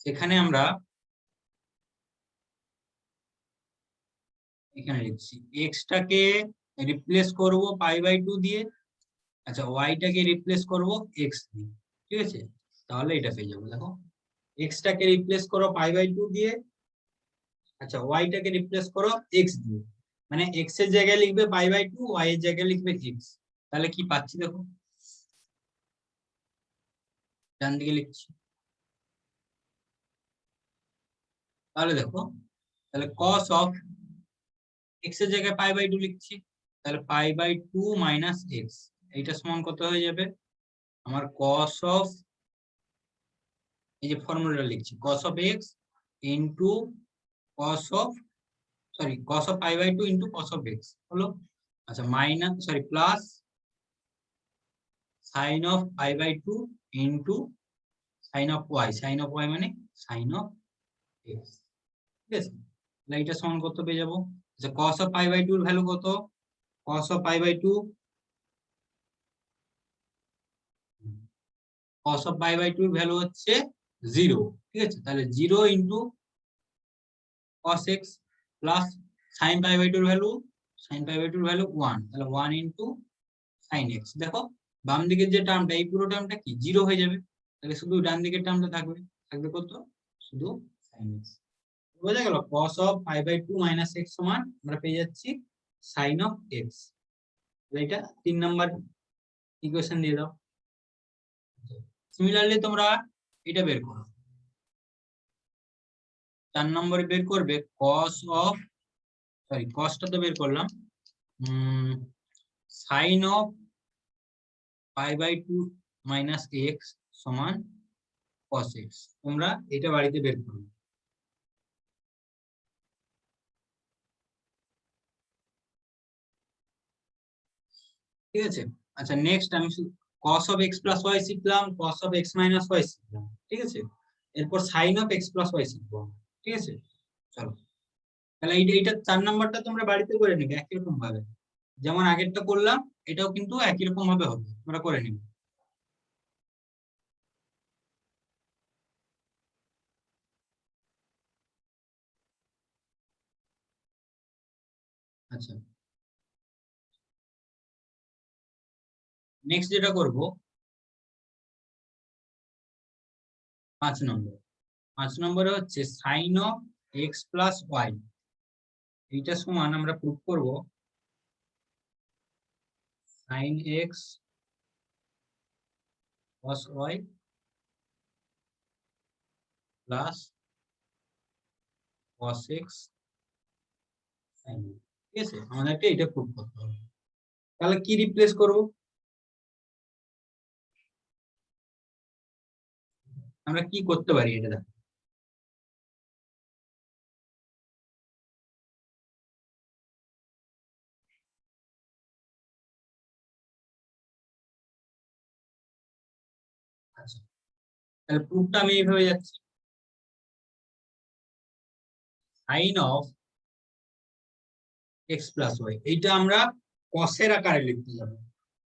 [SPEAKER 1] সেখানে আমরা এখানে লিখছি x টাকে রিপ্লেস করব পাই বাই 2 দিয়ে, আচ্ছা y টাকে রিপ্লেস করব x দিয়ে, ঠিক আছে। তাহলে এটা পেয়ে যাবো, দেখো x টাকে রিপ্লেস করো পাই বাই 2 দিয়ে, আচ্ছা y টাকে রিপ্লেস করো x দিয়ে, মানে x এর জায়গায় লিখবে পাই বাই 2, y এর জায়গায় লিখবে x, তাহলে কি পাচ্ছি দেখো, ডান দিকে লিখছি, তাহলে দেখো, তাহলে cos অফ x এর জায়গায় পাই বাই 2 লিখছি, তাহলে পাই বাই 2 মাইনাস x, এইটা সমান কত হয়ে যাবে আমার cos অফ এই যে ফর্মুলাটা লিখছি cos of x into cos of cos of pi by 2 into cos of x হলো। আচ্ছা minus plus sin of pi by 2 into sin of y মানে sin of x, ঠিক আছে। তাহলে এটা সমান কত পেয়ে যাবো? আচ্ছা cos of pi by 2 এর ভ্যালু কত? cos of pi by 2 এর ভ্যালু হচ্ছে 0, ঠিক আছে। তাহলে 0 into cos x plus sin pi by 2 এর ভ্যালু 1, তাহলে 1 ইনটু sin x। দেখো বাম দিকের যে টার্মটা, এই পুরো টার্মটা কি 0 হয়ে যাবে, তাহলে শুধু ডান দিকের টার্মটা থাকবে কত? শুধু sin x। বোঝা গেল? cos of pi by 2 minus x সমান আমরা পেয়ে যাচ্ছি sin of x। তাহলে এটা 3 নাম্বার ইকুয়েশন দিয়ে দাও। সিমিলারলি তোমরা এটা বের করো, 4 নম্বরে বের করবে cosটা তো বের করলাম, sin of pi by 2 minus x সমান cos x। তোমরা এটা বাড়িতে বের করবে। ঠিক আছে। আচ্ছা নেক্সট আমি cos of x plus y শিখলাম, cos of x minus y শিখলাম, ঠিক আছে। এরপর sin of x plus y শিখবো, ঠিক আছে। চলো তাহলে এইটা 4 নাম্বারটা তোমরা বাড়িতে করে নিবে একই রকম ভাবে, যেমন আগেরটা করলাম এটাও কিন্তু একই রকম ভাবে হবে, তোমরা করে নিবে। আচ্ছা নেক্সট যেটা করব 5 নম্বর। 5 নম্বরে হচ্ছে sin of x plus y, এইটা সমান আমরা প্রুফ করব sin x cos y plus cos x sin y, ঠিক আছে। আমাদেরকে এটা প্রুফ করতে হবে। তাহলে কি রিপ্লেস করব? আমরা কি করতে পারি এটা দেখো। আচ্ছা তাহলে প্রুফটা আমি এইভাবে যাচ্ছি, sin of x plus y, এইটা আমরা cos এর আকারে লিখতে যাবো,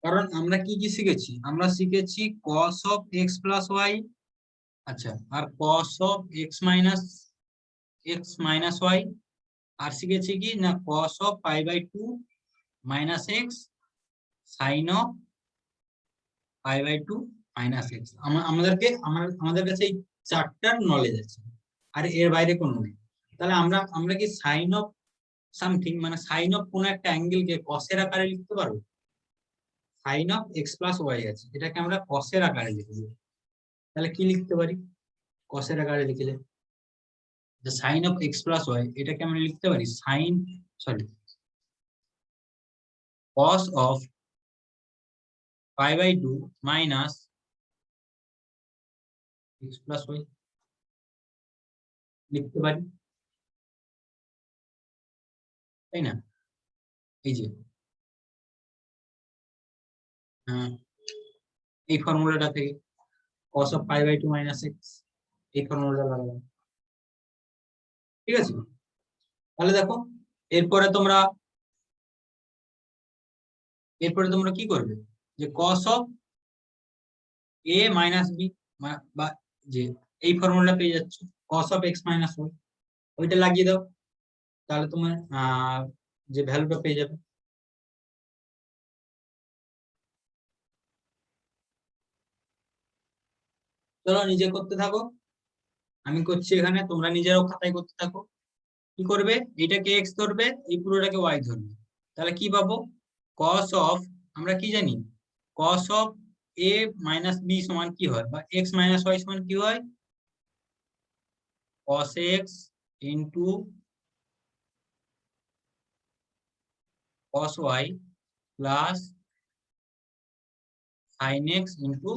[SPEAKER 1] কারণ আমরা কি কি শিখেছি? আমরা শিখেছি cos of x plus y, আচ্ছা আর cos of x minus y, আর শিখেছি কি না cos of pi by 2 minus x sin of pi by 2 minus x। আমাদের কাছে এই চারটার নলেজ আছে, আর এর বাইরে কোনো নেই। তাহলে আমরা কি sin of সামথিং মানে sin of কোন একটা অ্যাঙ্গেল কে cos এর আকারে লিখতে পারবো? sin of x plus y আছে, এটাকে আমরা cos এর আকারে লিখে দেব। তাহলে কি লিখতে পারি cos এর আকারে লিখলে? the sin of x plus y, এটাকে আমরা লিখতে পারি cos of pi by 2 minus x plus y লিখতে পারি, তাই না? এই যে এই ফর্মুলাটা থেকে cos of pi by 2 minus x, এই ফর্মুলাটা লাগালাম, ঠিক আছে। তাহলে দেখো এরপরে তোমরা কি করবে, যে cos of a minus b বা যে এই ফর্মুলাটা পেয়ে যাচ্ছ cos of x minus y, ওইটা লাগিয়ে দাও, তাহলে তোমার যে ভ্যালুটা পেয়ে যাবে। চলো নিজে করতে থাকো, আমি করছি এখানে, তোমরা নিজেরাও খাতায় করতে থাকো। কি করবে, এটাকে x ধরবে, এই পুরোটাকে y ধরবে, তাহলে কি পাবো? cos of, আমরা কি জানি cos of a minus b সমান কি হয়, বা x minus y সমান কি হয়? cos x into cos y plus sin x into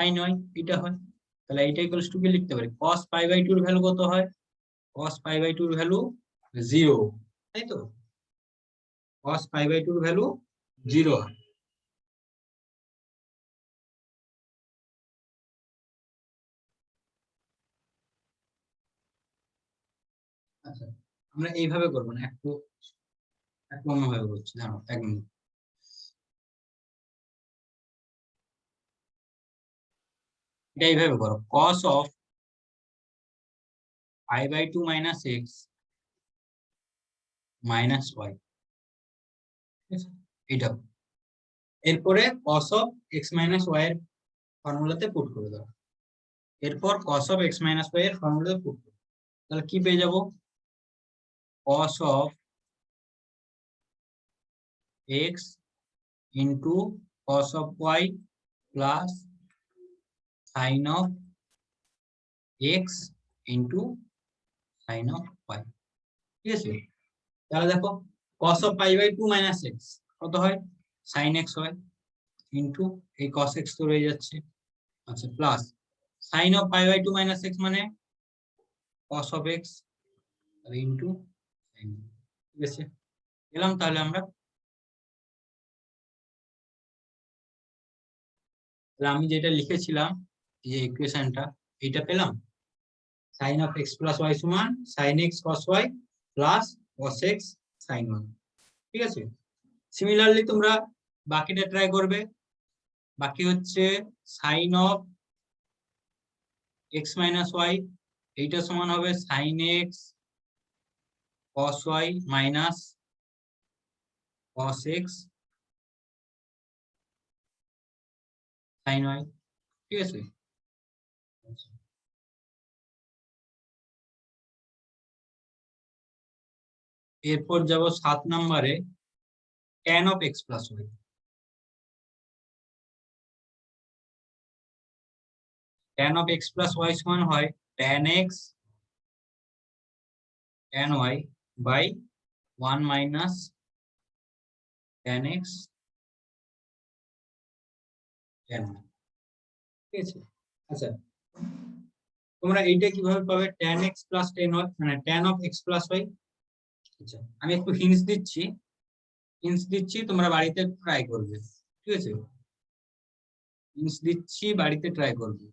[SPEAKER 1] sine হয় এটা হয়, তাহলে এইটা ইকুয়ালস টু কি লিখতে পারি cos পাই বাই 2 এর ভ্যালু কত হয়, cos পাই বাই 2 এর ভ্যালু 0, তাই তো cos পাই বাই 2 এর ভ্যালু 0 হয়। আচ্ছা আমরা এইভাবে করব না, একটু একটু অন্যভাবে করছি, জানো এক মিনিট। এটা এইভাবে করো cos of pi by 2 minus x minus y, এটা এরপরে cos of x minus y এর ফর্মুলাতে পুট করে দাও, এরপর cos of x minus y এর ফর্মুলাতে পুট করো, তাহলে কি পেয়ে যাব cos of x into cos of y plus sine of x into sine of y, ঠিক আছে। তাহলে দেখো cos of pi by 2 minus x কত হয় সাইন এক্স হয়, ইন্টু এই cos এক্স তো রয়ে যাচ্ছে, আচ্ছা plus sine of pi by 2 minus x মানে cos of x into sine, ঠিক আছে। এলাম তাহলে আমরা, আমি যেটা লিখেছিলাম যে ইকুয়েশনটা এটা পেলাম, sine of x plus y সমান sine x cos y plus cos x sine y, ঠিক আছে। সিমিলারলি তোমরা বাকিটা ট্রাই করবে, বাকি হচ্ছে sine of x minus y, এইটা সমান হবে sine x cos y minus cos x sine y, ঠিক আছে। এরপর যাব 7 নম্বরে tan of x plus y, tan of x plus y সমান হয় tan x tan y by 1 minus tan x tan Y, ঠিক আছে। আচ্ছা তোমরা এইটা কিভাবে পাবে tan x plus tan y মানে tan of x plus y, আচ্ছা আমি একটু হিন্টস দিচ্ছি তোমরা বাড়িতে ট্রাই করবে, ঠিক আছে। হিন্টস দিচ্ছি বাড়িতে ট্রাই করবে,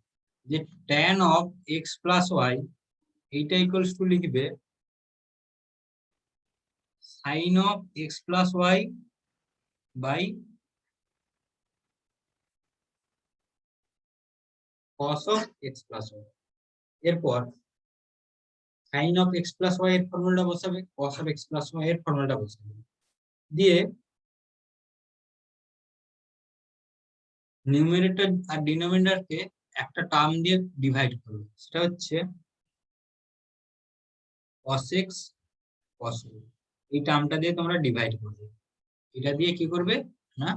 [SPEAKER 1] যে tan of x plus y এইটা ইকুয়ালস টু লিখবে sin of x plus y by cos of x plus y, এরপর sin of x plus y এর ফর্মুলাটা বসাবে, cos of x plus y এর ফর্মুলাটা বসাবে, দিয়ে নিউমারেটর আর ডিনোমিনেটরকে একটা টার্ম দিয়ে ডিভাইড করবে, সেটা হচ্ছে cos x cos y, এই টার্মটা দিয়ে তোমরা ডিভাইড করবে, এটা দিয়ে কি করবে না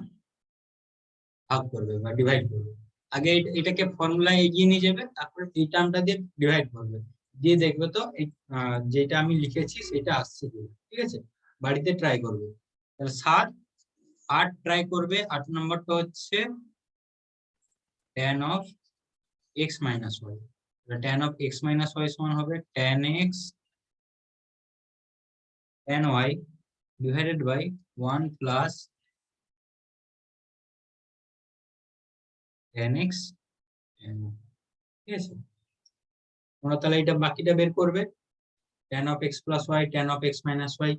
[SPEAKER 1] ভাগ করবে বা ডিভাইড করবে, আগে এটাকে ফর্মুলা এগিয়ে নিয়ে যাবে, তারপর এই টার্মটা দিয়ে ডিভাইড করবে, দিয়ে দেখবে তো এই যেটা আমি লিখেছি সেটা আসছে কিনা, ঠিক আছে। বাড়িতে ট্রাই করবে, তাহলে 8 ট্রাই করবে, 8 নম্বরটা হচ্ছে tan of x minus y, tan of x minus y সমান হবে tan x tan y divided by 1 plus tan x tan y, ঠিক আছে। তোমরা তাহলে এটা বাকিটা বের করবে tan of x plus y tan of x minus y,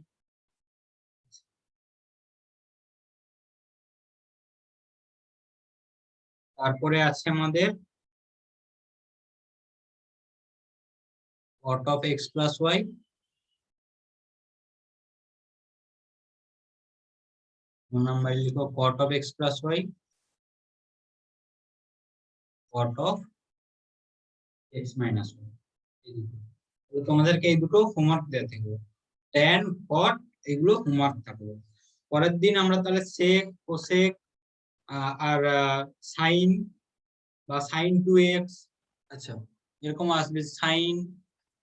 [SPEAKER 1] তারপরে আছে আমাদের cot of x plus y, number লিখো cot of x plus y cot of x minus y, তোমাদেরকে এই দুটো হোমওয়ার্ক দেওয়া থাকবে, tan cot এগুলো হোমওয়ার্ক থাকবে। পরের দিন আমরা তাহলে sec cosec আর সাইন বা সাইন 2x, আচ্ছা এরকম আসবে সাইন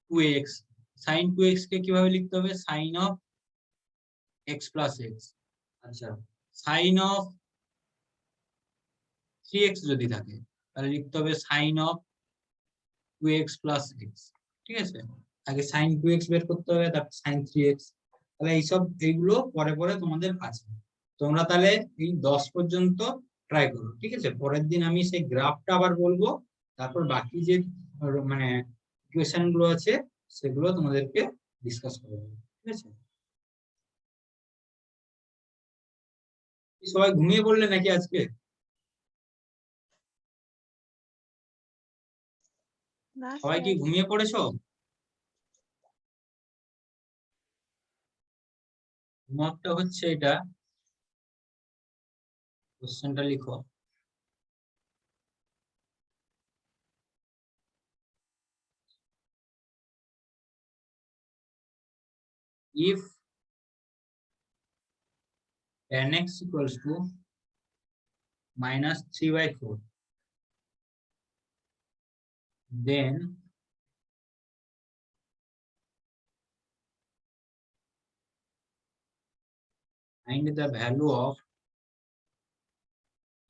[SPEAKER 1] 2x, সাইন 2x কে কিভাবে লিখতে হবে sine of x plus x, আচ্ছা সাইন অফ 3x যদি থাকে তাহলে লিখতে হবে sine of 2x plus x. ঠিক আছে, আগে সাইন 2x বের করতে হবে, তারপর সাইন 3x। তাহলে এইগুলো পরে পরে তোমাদের আছে। তোমরা তাহলে এই 10 পর্যন্ত ট্রাই করো। ঠিক আছে, পরের দিন আমি সেই গ্রাফটা আবার বলবো, তারপর বাকি যে মানে ইকুয়েশন গুলো আছে সেগুলো তোমাদেরকে ডিসকাস করবো। ঠিক আছে, সবাই ঘুমিয়ে পড়লে নাকি আজকে? সবাই কি ঘুমিয়ে পড়েছো? হোমওয়ার্কটা হচ্ছে এটা, কোশ্চেনটা লিখো। If tan x equals to minus 3/4, then find the value of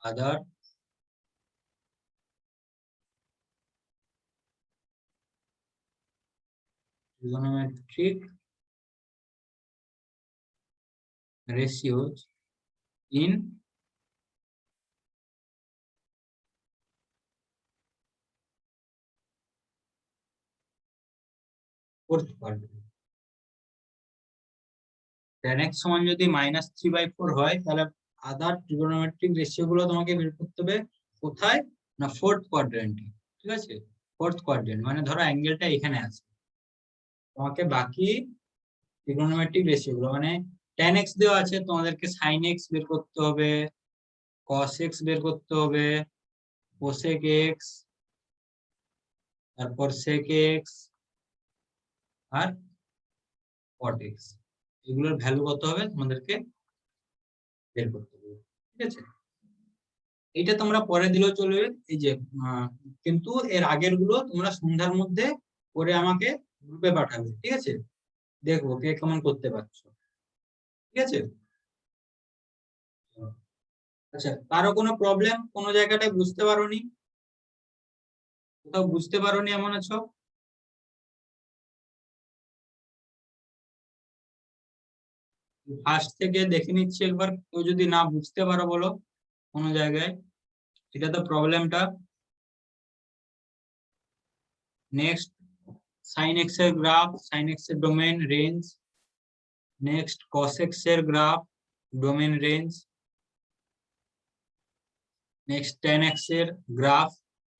[SPEAKER 1] other trigonometric ratios in fourth quadrant. tan x সমান যদি -3/4 হয়, তাহলে আদার ট্রিগোনোমেট্রিক রেশিও গুলো তোমাকে বের করতে হবে কোথায়? না ফোর্থ কোয়াড্রেন্টে। ঠিক আছে, ফোর্থ কোয়াড্রেন্ট মানে ধরো অ্যাঙ্গেলটা এখানে আছে, তোমাকে বাকি ট্রিগোনোমেট্রিক রেশিও গুলো মানে tan x দেওয়া আছে, তোমাদেরকে sin x বের করতে হবে, cos x বের করতে হবে, cosec x, তারপর sec x আর cot x, এগুলোর ভ্যালু কত হবে তোমাদেরকে বের করতে হবে। ঠিক আছে, এইটা তোমরা পরে দিলেও চলবে। এই যে কিন্তু এর আগের গুলো তোমরা সন্ধ্যার মধ্যে করে আমাকে গ্রুপে পাঠাবে। ঠিক আছে, দেখবো কে কেমন করতে পারছো। ঠিক আছে, আচ্ছা কারো কোনো প্রবলেম কোনো জায়গাটায় বুঝতে পারোনি, কোথাও বুঝতে পারোনি এমন আছো? ফার্স্ট থেকে দেখে নিচ্ছি একবার, কেউ যদি না বুঝতে পারো বলো কোনো জায়গায়, এটা তো প্রবলেমটা। নেক্সট sin x এর গ্রাফ, sin x এর domain range. Next cos x এর graph, domain range. Next tan x এর গ্রাফ,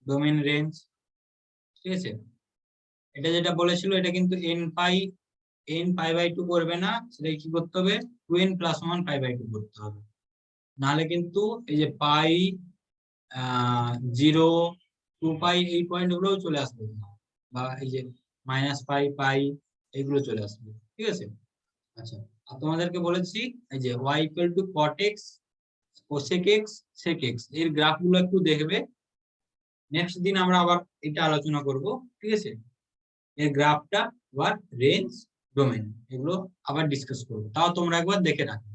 [SPEAKER 1] ডোমেন রেঞ্জ। ঠিক আছে, এটা যেটা বলেছিল এটা কিন্তু n π/2 করবে না, সেটা কি করতে হবে 2n + 1 π/2 করতে হবে, নাহলে কিন্তু এই যে পাই 0 2π এই পয়েন্ট গুলো চলে আসবে, বা এই যে -π এগুলো চলে আসবে। ঠিক আছে, আচ্ছা আর তোমাদেরকে বলেছি এই যে y = cot x, cosec x, sec x এর গ্রাফ গুলো একটু দেখবে, নেক্সট দিন আমরা আবার এটা আলোচনা করব। ঠিক আছে, এর গ্রাফটা আবার রেঞ্জ ডোমেন এগুলো আবার ডিসকাস করব, তাও তোমরা একবার দেখে রাখো।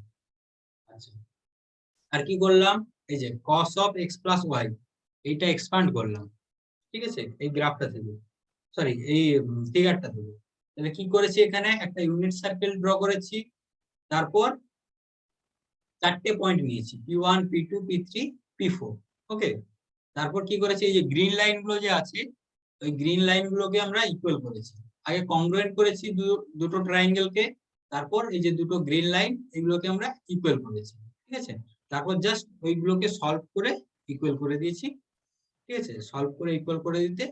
[SPEAKER 1] আচ্ছা আর কি করলাম, এই যে cos of x + y এইটা এক্সপ্যান্ড করলাম। ঠিক আছে, এই গ্রাফটা থেকে, সরি এই ফিগারটা থেকে। তাহলে কি করেছি, এখানে একটা ইউনিট সার্কেল ড্র করেছি, তারপর 4টে পয়েন্ট নিয়েছি p1 p2 p3 p4। ওকে, তারপর কি করেছি, এই যে গ্রিন লাইন গুলো যে আছে ওই গ্রিন লাইন গুলোকে আমরা ইকুয়াল করেছি, আগে কংগ্রুয়েন্ট করেছি দুটো ট্রায়াঙ্গেলকে, তারপর এই যে দুটো গ্রিন লাইন এগুলোকে আমরা ইকুয়াল করেছি। ঠিক আছে, তারপর জাস্ট ওইগুলোকে সলভ করে ইকুয়াল করে দিয়েছি। ঠিক আছে, সলভ করে ইকুয়াল করে দিতে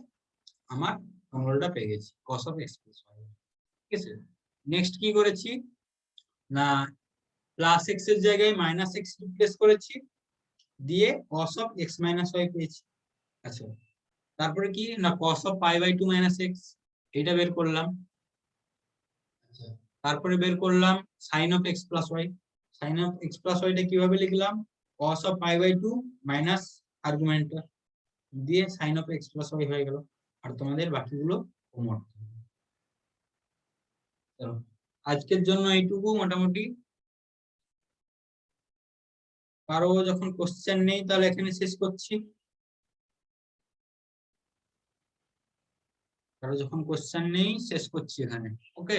[SPEAKER 1] আমার ফর্মুলাটা পেয়ে গেছি cos of x + y। ঠিক আছে, নেক্সট কি করেছি না প্লাস x এর জায়গায় -x রিপ্লেস করেছি, দিয়ে cos of x - y পেয়েছি। আচ্ছা তারপরে কি না cos of π/2 - x এটা বের করলাম। আচ্ছা তারপরে বের করলাম sin of x + y, sin of x + y টা কিভাবে লিখলাম, cos of π/2 মাইনাস আর্গুমেন্টটা দিয়ে sin of x + y হয়ে গেল। আর তোমাদের বাকিগুলো হোমওয়ার্ক। চলো আজকের জন্য এইটুকু মোটামুটি, কারো যখন কোশ্চেন নেই তাহলে এখানে শেষ করছি। কারো যখন কোশ্চেন নেই শেষ করছি এখানে, ওকে।